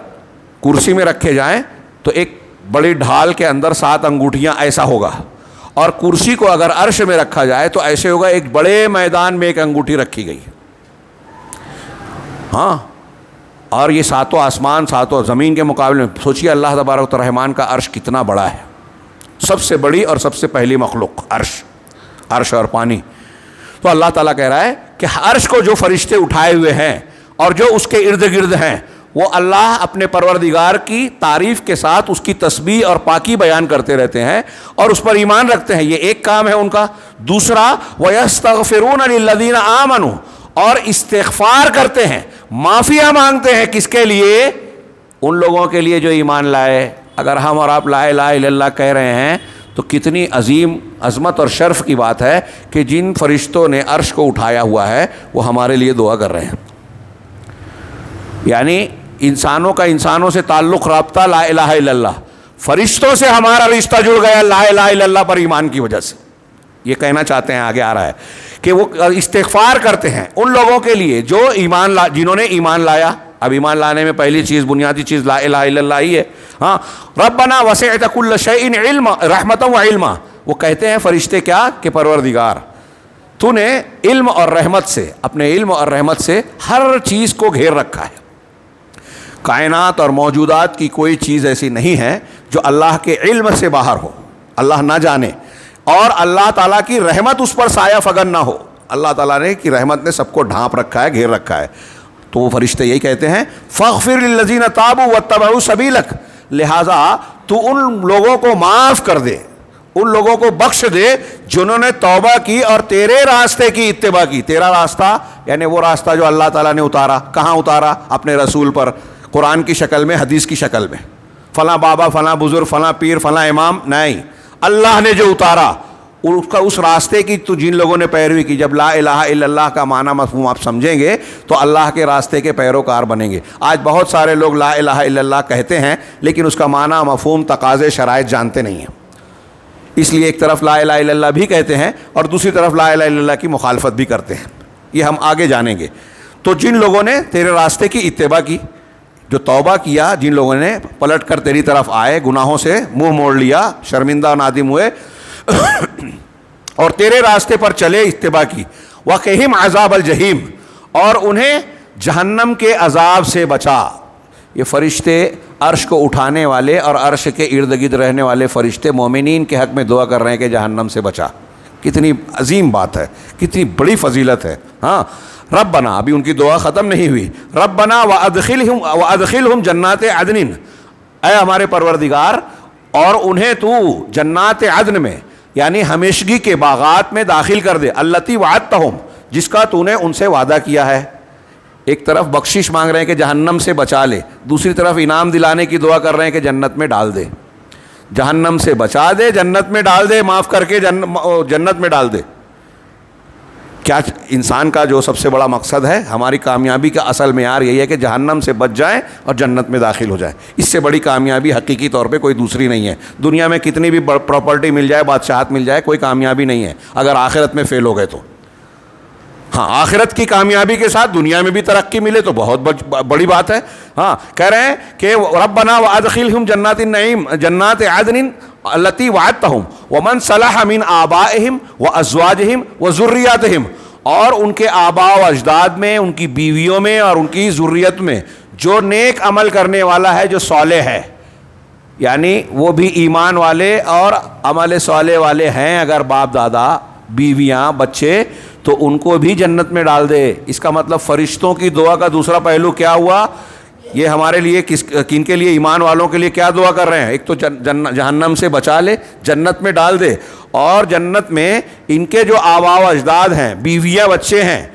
کرسی میں رکھے جائیں تو ایک بڑی ڈھال کے اندر 7 انگوٹھیاں ایسا ہوگا، اور کرسی کو اگر عرش میں رکھا جائے تو ایسے ہوگا، ایک بڑے میدان میں ایک انگوٹھی رکھی گئی. اور یہ 7 آسمان 7 زمین کے مقابلے میں سوچیے اللہ تبارک و رحمان کا عرش کتنا بڑا ہے. سب سے بڑی اور سب سے پہلی مخلوق عرش اور پانی. تو اللہ تعالیٰ کہہ رہا ہے کہ عرش کو جو فرشتے اٹھائے ہوئے ہیں اور جو اس کے ارد گرد ہیں، وہ اللہ اپنے پروردگار کی تعریف کے ساتھ اس کی تسبیح اور پاکی بیان کرتے رہتے ہیں اور اس پر ایمان رکھتے ہیں. یہ ایک کام ہے ان کا. دوسرا، وَيَسْتَغْفِرُونَ لِلَّذِينَ آمَنُوا، اور استغفار کرتے ہیں، معافیاں مانگتے ہیں. کس کے لیے؟ ان لوگوں کے لیے جو ایمان لائے. اگر ہم اور آپ لا الہ الا اللہ کہہ رہے ہیں تو کتنی عظیم عظمت اور شرف کی بات ہے کہ جن فرشتوں نے عرش کو اٹھایا ہوا ہے وہ ہمارے لیے دعا کر رہے ہیں. یعنی انسانوں کا انسانوں سے تعلق رابطہ لا الہ الا اللہ، فرشتوں سے ہمارا رشتہ جڑ گیا لا الہ الا اللہ پر ایمان کی وجہ سے. یہ کہنا چاہتے ہیں، آگے آ رہا ہے کہ وہ استغفار کرتے ہیں ان لوگوں کے لیے جو جنہوں نے ایمان لایا. اب ایمان لانے میں پہلی چیز، بنیادی چیز لا الہ الا اللہ ہی ہے. ربنا وسعت کل شیء علما رحمتا وعلما. وہ کہتے ہیں فرشتے کیا کہ پروردگار تو نے علم اور رحمت سے، اپنے علم اور رحمت سے ہر چیز کو گھیر رکھا ہے. کائنات اور موجودات کی کوئی چیز ایسی نہیں ہے جو اللہ کے علم سے باہر ہو، اللہ نہ جانے، اور اللہ تعالیٰ کی رحمت اس پر سایہ فگن نہ ہو. اللہ تعالیٰ نے کی رحمت نے سب کو ڈھانپ رکھا ہے، گھیر رکھا ہے. تو وہ فرشتے یہی کہتے ہیں فاغفر للذین تابوا واتبعوا سبیلک، لہٰذا تو ان لوگوں کو معاف کر دے، ان لوگوں کو بخش دے جنہوں نے توبہ کی اور تیرے راستے کی اتباع کی۔ تیرا راستہ یعنی وہ راستہ جو اللہ تعالیٰ نے اتارا، کہاں اتارا؟ اپنے رسول پر، قرآن کی شکل میں، حدیث کی شکل میں، فلاں بابا، فلاں بزرگ، فلاں پیر، فلاں امام نہیں، اللہ نے جو اتارا اس راستے کی تو جن لوگوں نے پیروی کی۔ جب لا الہ الا اللہ کا معنی مفہوم آپ سمجھیں گے تو اللہ کے راستے کے پیروکار بنیں گے۔ آج بہت سارے لوگ لا الہ الا اللہ کہتے ہیں لیکن اس کا معنی مفہوم تقاضے شرائط جانتے نہیں ہیں، اس لیے ایک طرف لا الہ الا اللہ بھی کہتے ہیں اور دوسری طرف لا الہ الا اللہ کی مخالفت بھی کرتے ہیں، یہ ہم آگے جانیں گے۔ تو جن لوگوں نے تیرے راستے کی اتباع کی، جو توبہ کیا، جن لوگوں نے پلٹ کر تیری طرف آئے، گناہوں سے منہ موڑ لیا، شرمندہ و نادم ہوئے اور تیرے راستے پر چلے، اتباع کی، وقہم عذاب الجحیم، اور انہیں جہنم کے عذاب سے بچا۔ یہ فرشتے عرش کو اٹھانے والے اور عرش کے ارد گرد رہنے والے فرشتے مومنین کے حق میں دعا کر رہے ہیں کہ جہنم سے بچا۔ کتنی عظیم بات ہے، کتنی بڑی فضیلت ہے۔ ہاں، ربنا، ابھی ان کی دعا ختم نہیں ہوئی، ربنا وادخلہم جنات عدن، اے ہمارے پروردگار اور انہیں تو جنات عدن میں یعنی ہمیشگی کے باغات میں داخل کر دے، التی وعدتہم، جس کا تو نے ان سے وعدہ کیا ہے۔ ایک طرف بخشش مانگ رہے ہیں کہ جہنم سے بچا لے، دوسری طرف انعام دلانے کی دعا کر رہے ہیں کہ جنت میں ڈال دے، جہنم سے بچا دے، جنت میں ڈال دے، معاف کر کے جنت میں ڈال دے۔ کیا انسان کا جو سب سے بڑا مقصد ہے، ہماری کامیابی کا اصل معیار یہی ہے کہ جہنم سے بچ جائیں اور جنت میں داخل ہو جائیں۔ اس سے بڑی کامیابی حقیقی طور پہ کوئی دوسری نہیں ہے۔ دنیا میں کتنی بھی پراپرٹی مل جائے، بادشاہت مل جائے، کوئی کامیابی نہیں ہے اگر آخرت میں فیل ہو گئے تو۔ ہاں، آخرت کی کامیابی کے ساتھ دنیا میں بھی ترقی ملے تو بہت بڑی بات ہے۔ ہاں، کہہ رہے ہیں کہ ربنا وادخلہم جنات النعیم جنات عدن التی وعدتہم ومن صلح من آبائہم وازواجہم وذریاتہم، اور ان کے آباء و اجداد میں، ان کی بیویوں میں اور ان کی ذریت میں جو نیک عمل کرنے والا ہے، جو صالح ہے، یعنی وہ بھی ایمان والے اور عمل صالح والے ہیں، اگر باپ دادا، بیویاں، بچے، تو ان کو بھی جنت میں ڈال دے۔ اس کا مطلب فرشتوں کی دعا کا دوسرا پہلو کیا ہوا؟ یہ ہمارے لیے کن کے لیے؟ ایمان والوں کے لیے کیا دعا کر رہے ہیں؟ ایک تو جہنم سے بچا لے، جنت میں ڈال دے، اور جنت میں ان کے جو آباء و اجداد ہیں، بیویاں، بچے ہیں،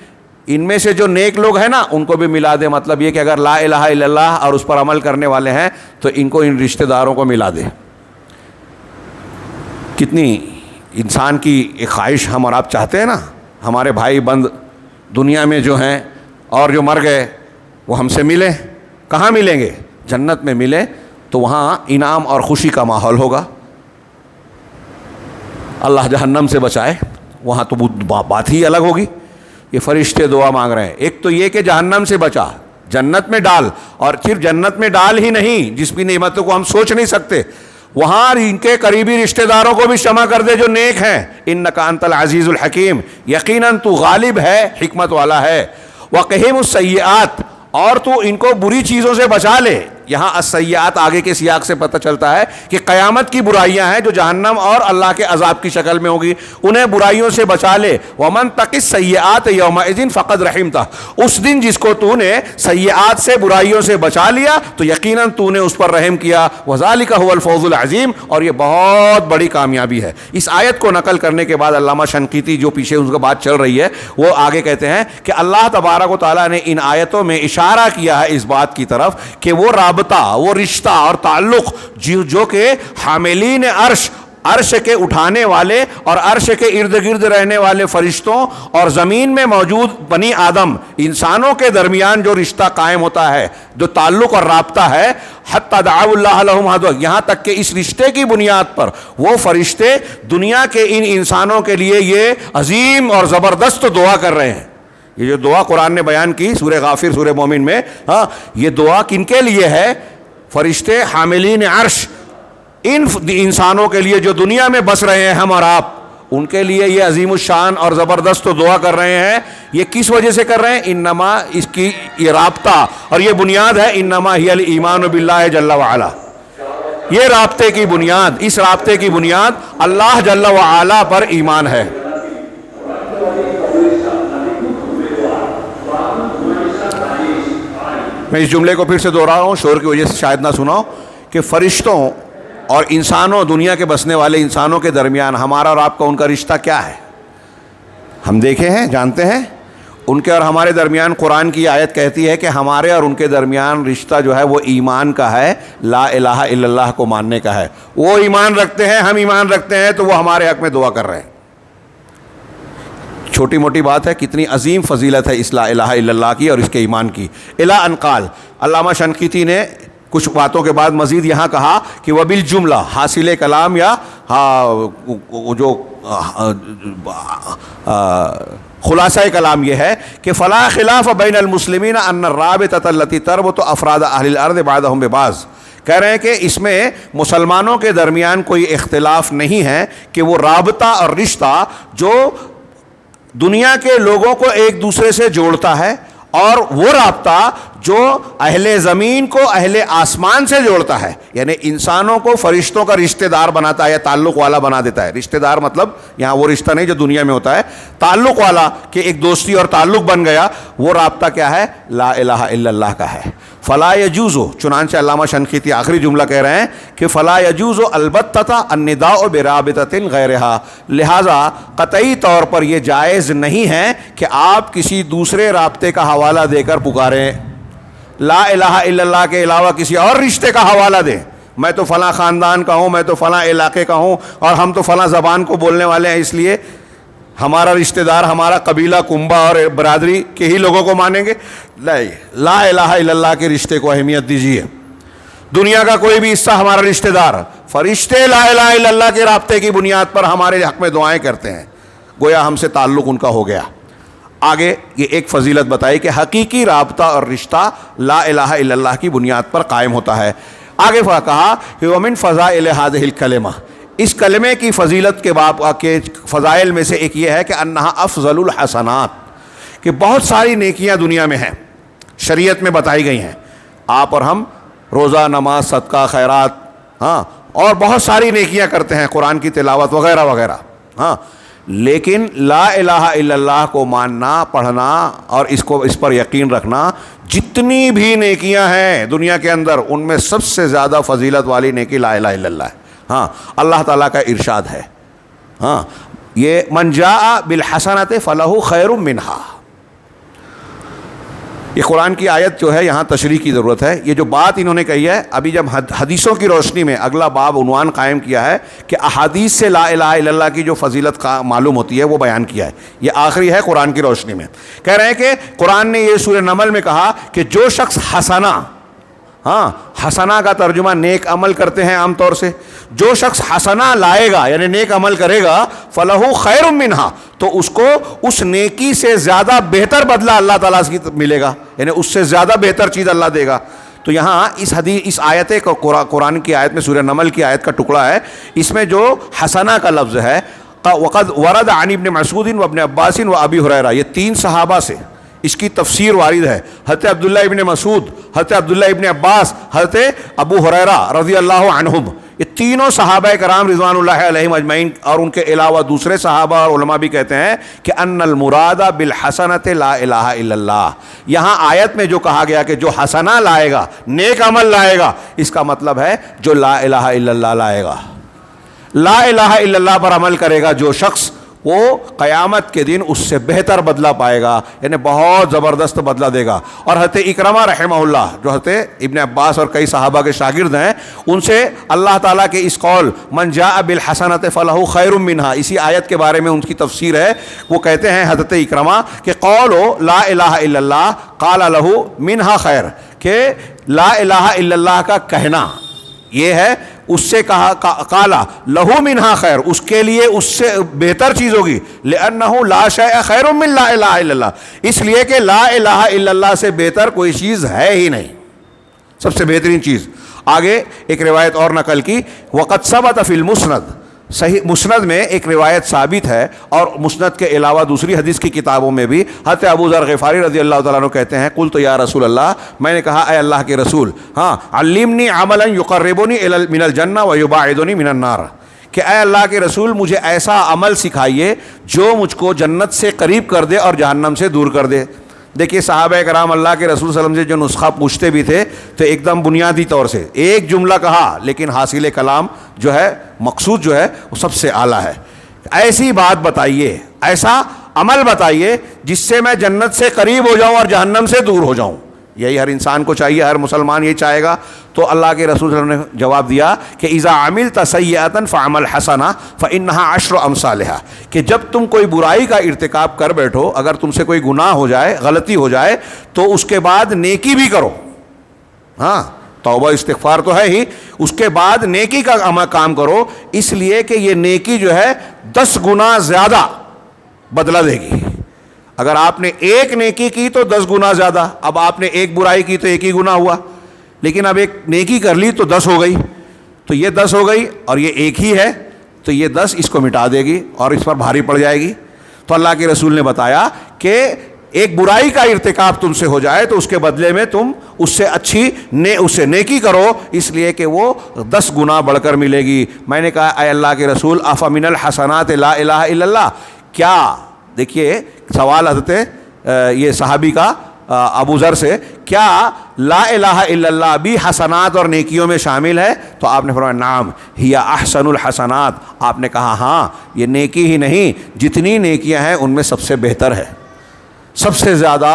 ان میں سے جو نیک لوگ ہیں نا، ان کو بھی ملا دے۔ مطلب یہ کہ اگر لا الہ الا اللہ اور اس پر عمل کرنے والے ہیں تو ان کو، ان رشتہ داروں کو ملا دے۔ کتنی انسان کی ایک خواہش ہم اور آپ چاہتے ہیں نا، ہمارے بھائی بند دنیا میں جو ہیں اور جو مر گئے وہ ہم سے ملیں۔ کہاں ملیں گے؟ جنت میں ملیں تو وہاں انعام اور خوشی کا ماحول ہوگا۔ اللہ جہنم سے بچائے، وہاں تو بات ہی الگ ہوگی۔ یہ فرشتے دعا مانگ رہے ہیں، ایک تو یہ کہ جہنم سے بچا، جنت میں ڈال، اور پھر جنت میں ڈال ہی نہیں، جس بھی نعمتوں کو ہم سوچ نہیں سکتے، وہاں ان کے قریبی رشتہ داروں کو بھی شمع کر دے جو نیک ہیں۔ انک انت العزیز الحکیم، یقیناً تو غالب ہے، حکمت والا ہے۔ وقہم السیئات، اور تو ان کو بری چیزوں سے بچا لے۔ یہاں السیئات آگے کے سیاق سے پتہ چلتا ہے کہ قیامت کی برائیاں ہیں جو جہنم اور اللہ کے عذاب کی شکل میں ہوگی، انہیں برائیوں سے بچا لے۔ ومن تق السیئات یومئذ فقد رحمتہ، اس دن جس کو تو نے سیئات سے، برائیوں سے بچا لیا تو یقیناً تو نے اس پر رحم کیا۔ وذالک هو الفوز العظیم، اور یہ بہت بڑی کامیابی ہے۔ اس آیت کو نقل کرنے کے بعد علامہ شنقیطی، جو پیچھے اس کا بات چل رہی ہے، وہ آگے کہتے ہیں کہ اللہ تبارک و تعالیٰ نے ان آیتوں میں اشارہ کیا ہے اس بات کی طرف کہ وہ رابطہ، وہ رشتہ اور تعلق جو کہ حاملین عرش کے اٹھانے والے اور عرش کے ارد گرد رہنے والے فرشتوں اور زمین میں موجود بنی آدم، انسانوں کے درمیان جو رشتہ قائم ہوتا ہے، جو تعلق اور رابطہ ہے، حتی دعوا اللہ لہم ہدوا، یہاں تک کہ اس رشتے کی بنیاد پر وہ فرشتے دنیا کے ان انسانوں کے لیے یہ عظیم اور زبردست دعا کر رہے ہیں۔ یہ جو دعا قرآن نے بیان کی سورہ غافر، سورہ مومن میں، ہاں، یہ دعا کن کے لیے ہے؟ فرشتے حاملین عرش، ان انسانوں کے لیے جو دنیا میں بس رہے ہیں ہم اور آپ، ان کے لیے یہ عظیم الشان اور زبردست دعا کر رہے ہیں۔ یہ کس وجہ سے کر رہے ہیں؟ انما، اس کی یہ رابطہ اور یہ بنیاد ہے، انما ہی الایمان باللہ جل وعلا، یہ رابطے کی بنیاد، اس رابطے کی بنیاد اللہ جل وعلا پر ایمان ہے۔ میں اس جملے کو پھر سے دوہرا رہا ہوں، شور کی وجہ سے شاید نہ سناؤ، کہ فرشتوں اور انسانوں، دنیا کے بسنے والے انسانوں کے درمیان ہمارا اور آپ کا ان کا رشتہ کیا ہے؟ ہم دیکھے ہیں، جانتے ہیں۔ ان کے اور ہمارے درمیان قرآن کی آیت کہتی ہے کہ ہمارے اور ان کے درمیان رشتہ جو ہے وہ ایمان کا ہے، لا الہ الا اللہ کو ماننے کا ہے۔ وہ ایمان رکھتے ہیں، ہم ایمان رکھتے ہیں، تو وہ ہمارے حق میں دعا کر رہے ہیں۔ چھوٹی موٹی بات ہے، کتنی عظیم فضیلت ہے اس لا الہ الا اللہ کی اور اس کے ایمان کی۔ الا ان قال، علامہ شنقیطی نے کچھ باتوں کے بعد مزید یہاں کہا کہ وبالجملہ، حاصل کلام یا جو خلاصہ کلام یہ ہے کہ فلا خلاف بین المسلمین ان الرابطۃ التي تربط افراد اہل الارض بعضهم ببعض، کہہ رہے ہیں کہ اس میں مسلمانوں کے درمیان کوئی اختلاف نہیں ہے کہ وہ رابطہ اور رشتہ جو دنیا کے لوگوں کو ایک دوسرے سے جوڑتا ہے، اور وہ رابطہ جو اہل زمین کو اہل آسمان سے جوڑتا ہے، یعنی انسانوں کو فرشتوں کا رشتہ دار بناتا ہے یا تعلق والا بنا دیتا ہے۔ رشتہ دار مطلب یہاں وہ رشتہ نہیں جو دنیا میں ہوتا ہے، تعلق والا، کہ ایک دوستی اور تعلق بن گیا، وہ رابطہ کیا ہے؟ لا الہ الا اللہ کا ہے۔ فلا یجوز، چنانچہ علامہ شنقیطی آخری جملہ کہہ رہے ہیں کہ فلا یجوز البتۃ النداء برابطۃ غیرہا، لہذا قطعی طور پر یہ جائز نہیں ہے کہ آپ کسی دوسرے رابطے کا حوالہ دے کر پکاریں، لا الہ الا اللہ کے علاوہ کسی اور رشتے کا حوالہ دیں۔ میں تو فلاں خاندان کا ہوں، میں تو فلاں علاقے کا ہوں، اور ہم تو فلاں زبان کو بولنے والے ہیں، اس لیے ہمارا رشتہ دار، ہمارا قبیلہ، کنبہ اور برادری کے ہی لوگوں کو مانیں گے۔ لا الہ الا اللہ کے رشتے کو اہمیت دیجیے۔ دنیا کا کوئی بھی حصہ ہمارا رشتہ دار، فرشتے لا الہ الا اللہ کے رابطے کی بنیاد پر ہمارے حق میں دعائیں کرتے ہیں، گویا ہم سے تعلق ان کا ہو گیا۔ آگے یہ ایک فضیلت بتائی کہ حقیقی رابطہ اور رشتہ لا الہ الا اللہ کی بنیاد پر قائم ہوتا ہے۔ آگے کہا کہ ومن فضائل هذه الکلمہ، اس کلمے کی فضیلت کے باب کے فضائل میں سے ایک یہ ہے کہ انہا افضل الحسنات، کہ بہت ساری نیکیاں دنیا میں ہیں، شریعت میں بتائی گئی ہیں۔ آپ اور ہم روزہ، نماز، صدقہ، خیرات، ہاں، اور بہت ساری نیکیاں کرتے ہیں، قرآن کی تلاوت وغیرہ وغیرہ، ہاں، لیکن لا الہ الا اللہ کو ماننا، پڑھنا اور اس پر یقین رکھنا، جتنی بھی نیکیاں ہیں دنیا کے اندر، ان میں سب سے زیادہ فضیلت والی نیکی لا الہ الا اللہ ہے۔ ہاں، اللہ تعالیٰ کا ارشاد ہے، ہاں، یہ من جاء بالحسنۃ فلہ خیر منہا، یہ قرآن کی آیت جو ہے یہاں تشریح کی ضرورت ہے۔ یہ جو بات انہوں نے کہی ہے، ابھی جب حدیثوں کی روشنی میں اگلا باب عنوان قائم کیا ہے کہ احادیث سے لا الہ الا اللہ کی جو فضیلت معلوم ہوتی ہے وہ بیان کیا ہے، یہ آخری ہے قرآن کی روشنی میں۔ کہہ رہے ہیں کہ قرآن نے یہ سورہ نمل میں کہا کہ جو شخص حسنہ، ہاں، حسنہ کا ترجمہ نیک عمل کرتے ہیں عام طور سے، جو شخص حسنہ لائے گا یعنی نیک عمل کرے گا، فلہ خیر منہا، تو اس کو اس نیکی سے زیادہ بہتر بدلہ اللہ تعالیٰ سے ملے گا، یعنی اس سے زیادہ بہتر چیز اللہ دے گا۔ تو یہاں اس آیت کا، قرآن کی آیت میں سورہ نمل کی آیت کا ٹکڑا ہے، اس میں جو حسنہ کا لفظ ہے، وقد ورد عن ابن مسعود و ابن عباس و ابی ہریرہ، یہ تین صحابہ سے اس کی تفسیر وارد ہے، حضرت عبداللہ ابن مسعود، حضرت عبداللہ ابن عباس، حضرت ابو ہریرہ رضی اللہ عنہم، یہ تینوں صحابہ کرام رضوان اللہ علیہم اجمعین، اور ان کے علاوہ دوسرے صحابہ اور علماء بھی کہتے ہیں کہ ان المراد بالحسنۃ لا الہ الا اللہ، یہاں آیت میں جو کہا گیا کہ جو حسنہ لائے گا، نیک عمل لائے گا، اس کا مطلب ہے جو لا الہ الا اللہ لائے گا، لا الہ الا اللہ پر عمل کرے گا جو شخص، وہ قیامت کے دن اس سے بہتر بدلہ پائے گا، یعنی بہت زبردست بدلہ دے گا۔ اور حضرت اکرمہ رحمہ اللہ، جو حضرت ابن عباس اور کئی صحابہ کے شاگرد ہیں، ان سے اللہ تعالیٰ کے اس قول من جاء بالحسنۃ فلہ خیر منہا، اسی آیت کے بارے میں ان کی تفسیر ہے، وہ کہتے ہیں حضرت اکرمہ کہ قول لا الہ الا اللہ قال لہ منہا خیر، کہ لا الہ الا اللہ کا کہنا یہ ہے، اس سے کہا قالا لہو منہا خیر، اس کے لیے اس سے بہتر چیز ہوگی، لأنہ لا شیء خیر من لا الہ الا اللہ، اس لیے کہ لا الہ الا اللہ سے بہتر کوئی چیز ہے ہی نہیں، سب سے بہترین چیز۔ آگے ایک روایت اور نقل کی، وقد ثبت فی المسند، صحیح مسند میں ایک روایت ثابت ہے، اور مسند کے علاوہ دوسری حدیث کی کتابوں میں بھی حضرت ابو ذر غفاری رضی اللہ تعالیٰ عنہ کہتے ہیں قلت یا رسول اللہ، میں نے کہا اے اللہ کے رسول، ہاں، علمنی عملا یقربنی من الجنہ ویباعدنی من النار، کہ اے اللہ کے رسول مجھے ایسا عمل سکھائیے جو مجھ کو جنت سے قریب کر دے اور جہنم سے دور کر دے۔ دیکھیے صحابہ کرام اللہ کے رسول صلی اللہ علیہ وسلم سے جو نسخہ پوچھتے بھی تھے تو ایک دم بنیادی طور سے ایک جملہ کہا لیکن حاصل کلام جو ہے مقصود جو ہے وہ سب سے اعلیٰ ہے. ایسی بات بتائیے, ایسا عمل بتائیے جس سے میں جنت سے قریب ہو جاؤں اور جہنم سے دور ہو جاؤں. یہی ہر انسان کو چاہیے, ہر مسلمان یہ چاہے گا. تو اللہ کے رسول صلی اللہ علیہ وسلم نے جواب دیا کہ اذا عملت سیئۃ فاعمل حسنہ فانها عشر امثالها, کہ جب تم کوئی برائی کا ارتکاب کر بیٹھو, اگر تم سے کوئی گناہ ہو جائے, غلطی ہو جائے, تو اس کے بعد نیکی بھی کرو. ہاں توبہ استغفار تو ہے ہی, اس کے بعد نیکی کا کام کرو, اس لیے کہ یہ نیکی جو ہے 10 گنا زیادہ بدلہ دے گی. اگر آپ نے ایک نیکی کی تو 10 گنا زیادہ, اب آپ نے ایک برائی کی تو ایک ہی گنا ہوا, لیکن اب ایک نیکی کر لی تو 10 ہو گئی, تو یہ 10 ہو گئی اور یہ ایک ہی ہے تو یہ 10 اس کو مٹا دے گی اور اس پر بھاری پڑ جائے گی. تو اللہ کے رسول نے بتایا کہ ایک برائی کا ارتکاب تم سے ہو جائے تو اس کے بدلے میں تم اس سے اچھی اس سے نیکی کرو, اس لیے کہ وہ 10 گنا بڑھ کر ملے گی. میں نے کہا اے اللہ کے رسول افمن الحسنات لا الہ الا اللہ, کیا دیکھیے سوال حضرت یہ صحابی کا ابو ذر سے, کیا لا الہ الا اللہ بھی حسنات اور نیکیوں میں شامل ہے؟ تو آپ نے فرمایا نعم ہی احسن الحسنات. آپ نے کہا ہاں, یہ نیکی ہی نہیں, جتنی نیکیاں ہیں ان میں سب سے بہتر ہے, سب سے زیادہ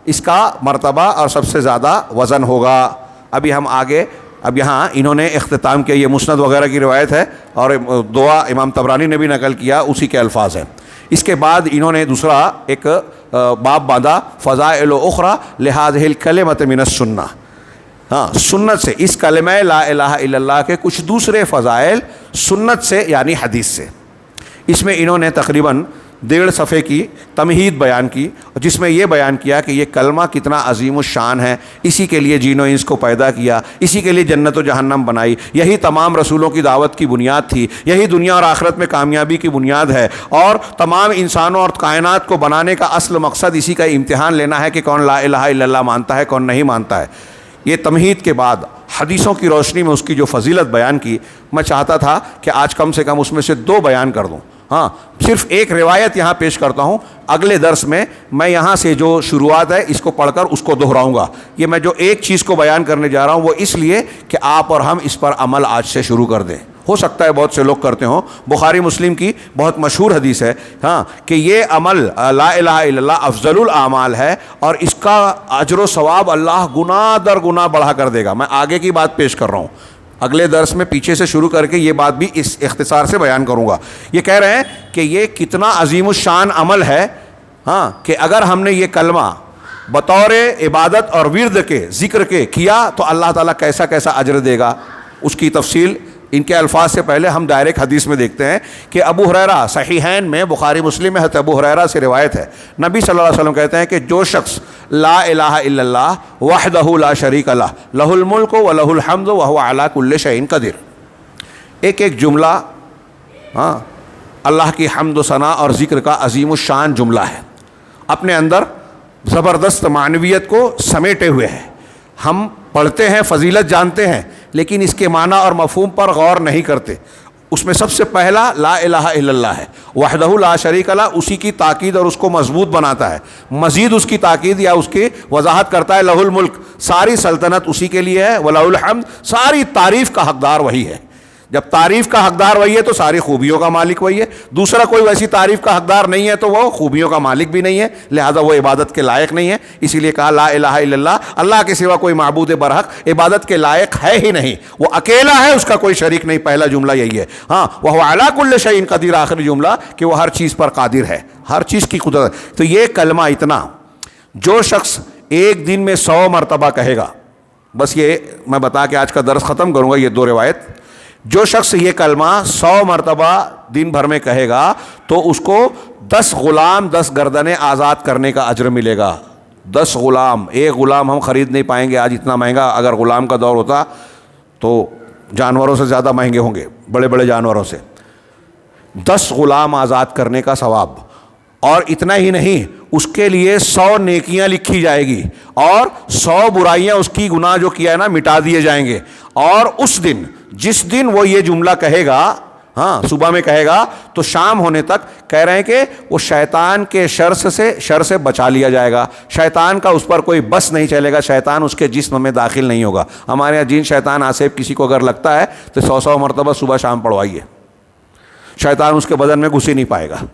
اس کا مرتبہ اور سب سے زیادہ وزن ہوگا. ابھی ہم آگے, اب یہاں انہوں نے اختتام کیا, یہ مسند وغیرہ کی روایت ہے اور دعا امام طبرانی نے بھی نقل کیا, اسی کے الفاظ ہیں. اس کے بعد انہوں نے دوسرا ایک باب باندھا فضائل اخری لہذہ الکلمۃ من السنہ. ہاں سنت سے, اس کلمہ لا الہ الا اللہ کے کچھ دوسرے فضائل سنت سے یعنی حدیث سے. اس میں انہوں نے تقریباً 1.5 صفحے کی تمہید بیان کی, جس میں یہ بیان کیا کہ یہ کلمہ کتنا عظیم الشان ہے, اسی کے لیے جین و انس کو پیدا کیا, اسی کے لیے جنت و جہنم بنائی, یہی تمام رسولوں کی دعوت کی بنیاد تھی, یہی دنیا اور آخرت میں کامیابی کی بنیاد ہے, اور تمام انسانوں اور کائنات کو بنانے کا اصل مقصد اسی کا امتحان لینا ہے کہ کون لا الہ الا اللہ مانتا ہے, کون نہیں مانتا ہے. یہ تمہید کے بعد حدیثوں کی روشنی میں اس کی جو فضیلت بیان کی, میں چاہتا تھا کہ آج کم سے کم اس میں سے 2 بیان کر دوں. ہاں صرف ایک روایت یہاں پیش کرتا ہوں, اگلے درس میں یہاں سے جو شروعات ہے اس کو پڑھ کر اس کو دہراؤں گا. یہ میں جو ایک چیز کو بیان کرنے جا رہا ہوں وہ اس لیے کہ آپ اور ہم اس پر عمل آج سے شروع کر دیں. ہو سکتا ہے بہت سے لوگ کرتے ہوں, بخاری مسلم کی بہت مشہور حدیث ہے ہاں کہ یہ عمل لا الہ الا اللہ افضل الاعمال ہے اور اس کا اجر و ثواب اللہ گنا در گنا بڑھا کر دے گا. میں آگے کی بات پیش کر رہا ہوں, اگلے درس میں پیچھے سے شروع کر کے یہ بات بھی اس اختصار سے بیان کروں گا. یہ کہہ رہے ہیں کہ یہ کتنا عظیم الشان عمل ہے ہاں کہ اگر ہم نے یہ کلمہ بطور عبادت اور ورد کے ذکر کے کیا تو اللہ تعالیٰ کیسا کیسا اجر دے گا. اس کی تفصیل ان کے الفاظ سے پہلے ہم ڈائریکٹ حدیث میں دیکھتے ہیں کہ ابو ہریرہ صحیحین میں بخاری مسلم میں حضرت ابو ہریرہ سے روایت ہے, نبی صلی اللہ علیہ وسلم کہتے ہیں کہ جو شخص لا الہ الا اللہ وحدہ لا شریک لہ لہ الملک و لہ الحمد وہو علی کل شیء قدیر, ایک ایک جملہ ہاں اللہ کی حمد و ثنا اور ذکر کا عظیم الشان جملہ ہے, اپنے اندر زبردست معنویت کو سمیٹے ہوئے ہے. ہم پڑھتے ہیں, فضیلت جانتے ہیں, لیکن اس کے معنی اور مفہوم پر غور نہیں کرتے. اس میں سب سے پہلا لا الہ الا اللہ ہے, وحدہ لا شریک لہ, اسی کی تاکید اور اس کو مضبوط بناتا ہے. مزید اس کی تاکید یا اس کی وضاحت کرتا ہے لہ الملک, ساری سلطنت اسی کے لیے ہے, ولہ الحمد, ساری تعریف کا حقدار وہی ہے. جب تعریف کا حقدار وہی ہے تو ساری خوبیوں کا مالک وہی ہے. دوسرا کوئی ویسی تعریف کا حقدار نہیں ہے تو وہ خوبیوں کا مالک بھی نہیں ہے, لہذا وہ عبادت کے لائق نہیں ہے. اسی لیے کہا لا الہ الا اللہ, اللہ کے سوا کوئی معبود برحق عبادت کے لائق ہے ہی نہیں, وہ اکیلا ہے, اس کا کوئی شریک نہیں. پہلا جملہ یہی ہے. ہاں وہو علی کل شیء قدیر, آخری جملہ کہ وہ ہر چیز پر قادر ہے, ہر چیز کی قدرت. تو یہ کلمہ اتنا جو شخص ایک دن میں 100 مرتبہ کہے گا, بس یہ میں بتا کے آج کا درس ختم کروں گا. یہ 2 روایت, جو شخص یہ کلمہ 100 مرتبہ دن بھر میں کہے گا تو اس کو 10 غلام 10 گردنیں آزاد کرنے کا اجر ملے گا. 10 غلام, ایک غلام ہم خرید نہیں پائیں گے آج, اتنا مہنگا. اگر غلام کا دور ہوتا تو جانوروں سے زیادہ مہنگے ہوں گے, بڑے بڑے جانوروں سے. 10 غلام آزاد کرنے کا ثواب, اور اتنا ہی نہیں, اس کے لیے 100 نیکیاں لکھی جائے گی اور 100 برائیاں اس کی گناہ جو کیا ہے نا مٹا دیے جائیں گے. اور اس دن, جس دن وہ یہ جملہ کہے گا ہاں صبح میں کہے گا تو شام ہونے تک کہہ رہے ہیں کہ وہ شیطان کے شر سے بچا لیا جائے گا، شیطان کا اس پر کوئی بس نہیں چلے گا، شیطان اس کے جسم میں داخل نہیں ہوگا۔ ہمارے یہاں جن شیطان آصف کسی کو اگر لگتا ہے تو 100 مرتبہ صبح شام پڑھوائیے، شیطان اس کے بدن میں گھس ہی نہیں پائے گا۔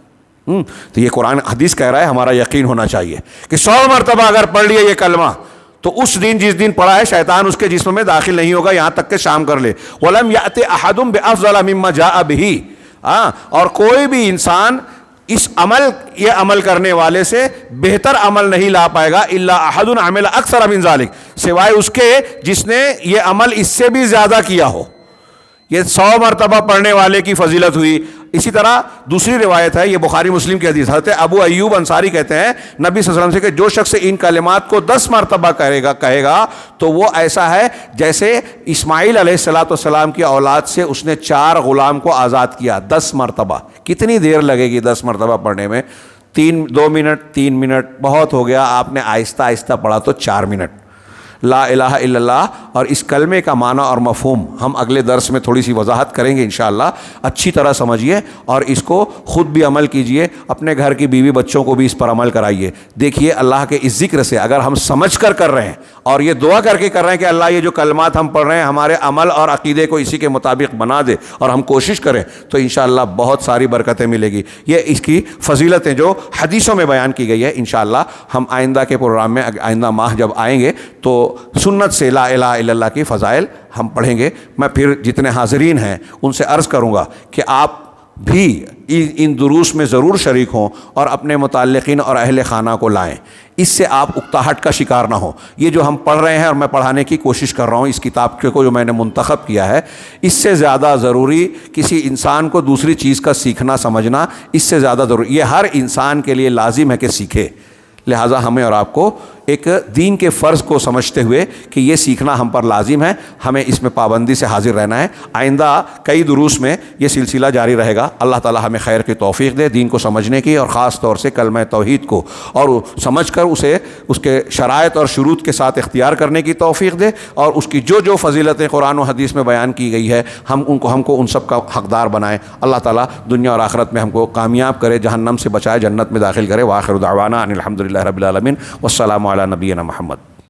تو یہ قرآن حدیث کہہ رہا ہے، ہمارا یقین ہونا چاہیے کہ 100 مرتبہ اگر پڑھ لیے یہ کلمہ تو اس دن جس دن پڑھا ہے شیطان اس کے جسم میں داخل نہیں ہوگا یہاں تک کہ شام کر لے۔ وَلَمْ يَأْتِ أَحَدٌ بِأَفْضَلَ مِمَّا جَاءَ بِهِ، اور کوئی بھی انسان یہ عمل کرنے والے سے بہتر عمل نہیں لا پائے گا، الا احد عمل اکثر من ذلک، سوائے اس کے جس نے یہ عمل اس سے بھی زیادہ کیا ہو۔ یہ 100 مرتبہ پڑھنے والے کی فضیلت ہوئی۔ اسی طرح دوسری روایت ہے، یہ بخاری مسلم کی حدیث، حضرت ابو ایوب انصاری کہتے ہیں نبی صلی اللہ علیہ وسلم سے کہ جو شخص ان کلمات کو 10 مرتبہ کہے گا تو وہ ایسا ہے جیسے اسماعیل علیہ السلام کی اولاد سے اس نے 4 غلام کو آزاد کیا 10 مرتبہ۔ کتنی دیر لگے گی 10 مرتبہ پڑھنے میں؟ 2 منٹ 3 منٹ بہت ہو گیا، آپ نے آہستہ آہستہ پڑھا تو 4 منٹ۔ لا الہ الا اللہ اور اس کلمے کا معنی اور مفہوم ہم اگلے درس میں تھوڑی سی وضاحت کریں گے انشاءاللہ۔ اچھی طرح سمجھیے اور اس کو خود بھی عمل کیجئے، اپنے گھر کی بیوی بچوں کو بھی اس پر عمل کرائیے۔ دیکھیے اللہ کے اس ذکر سے اگر ہم سمجھ کر رہے ہیں اور یہ دعا کر کے کر رہے ہیں کہ اللہ یہ جو کلمات ہم پڑھ رہے ہیں ہمارے عمل اور عقیدے کو اسی کے مطابق بنا دے اور ہم کوشش کریں تو انشاءاللہ بہت ساری برکتیں ملے گی۔ یہ اس کی فضیلتیں جو حدیثوں میں بیان کی گئی ہے انشاءاللہ ہم آئندہ کے پروگرام میں آئندہ ماہ جب آئیں گے تو سنت سے لا الہ الا اللہ کی فضائل ہم پڑھیں گے۔ میں پھر جتنے حاضرین ہیں ان سے عرض کروں گا کہ آپ بھی ان دروس میں ضرور شریک ہوں اور اپنے متعلقین اور اہل خانہ کو لائیں، اس سے آپ اکتاہٹ کا شکار نہ ہوں۔ یہ جو ہم پڑھ رہے ہیں اور میں پڑھانے کی کوشش کر رہا ہوں اس کتاب کو جو میں نے منتخب کیا ہے، اس سے زیادہ ضروری کسی انسان کو دوسری چیز کا سیکھنا سمجھنا اس سے زیادہ ضروری، یہ ہر انسان کے لیے لازم ہے کہ سیکھے۔ لہٰذا ہمیں اور آپ کو ایک دین کے فرض کو سمجھتے ہوئے کہ یہ سیکھنا ہم پر لازم ہے، ہمیں اس میں پابندی سے حاضر رہنا ہے۔ آئندہ کئی دروس میں یہ سلسلہ جاری رہے گا۔ اللہ تعالی ہمیں خیر کی توفیق دے، دین کو سمجھنے کی اور خاص طور سے کلمہ توحید کو اور سمجھ کر اسے اس کے شرائط اور شروط کے ساتھ اختیار کرنے کی توفیق دے، اور اس کی جو فضیلتیں قرآن و حدیث میں بیان کی گئی ہے ہم کو ان سب کا حقدار بنائیں۔ اللہ تعالی دنیا اور آخرت میں ہم کو کامیاب کرے، جہنم سے بچائے، جنت میں داخل کرے۔ وآخر دعوانا ان الحمد للہ رب العالمین، والسلام علی نبینا محمد۔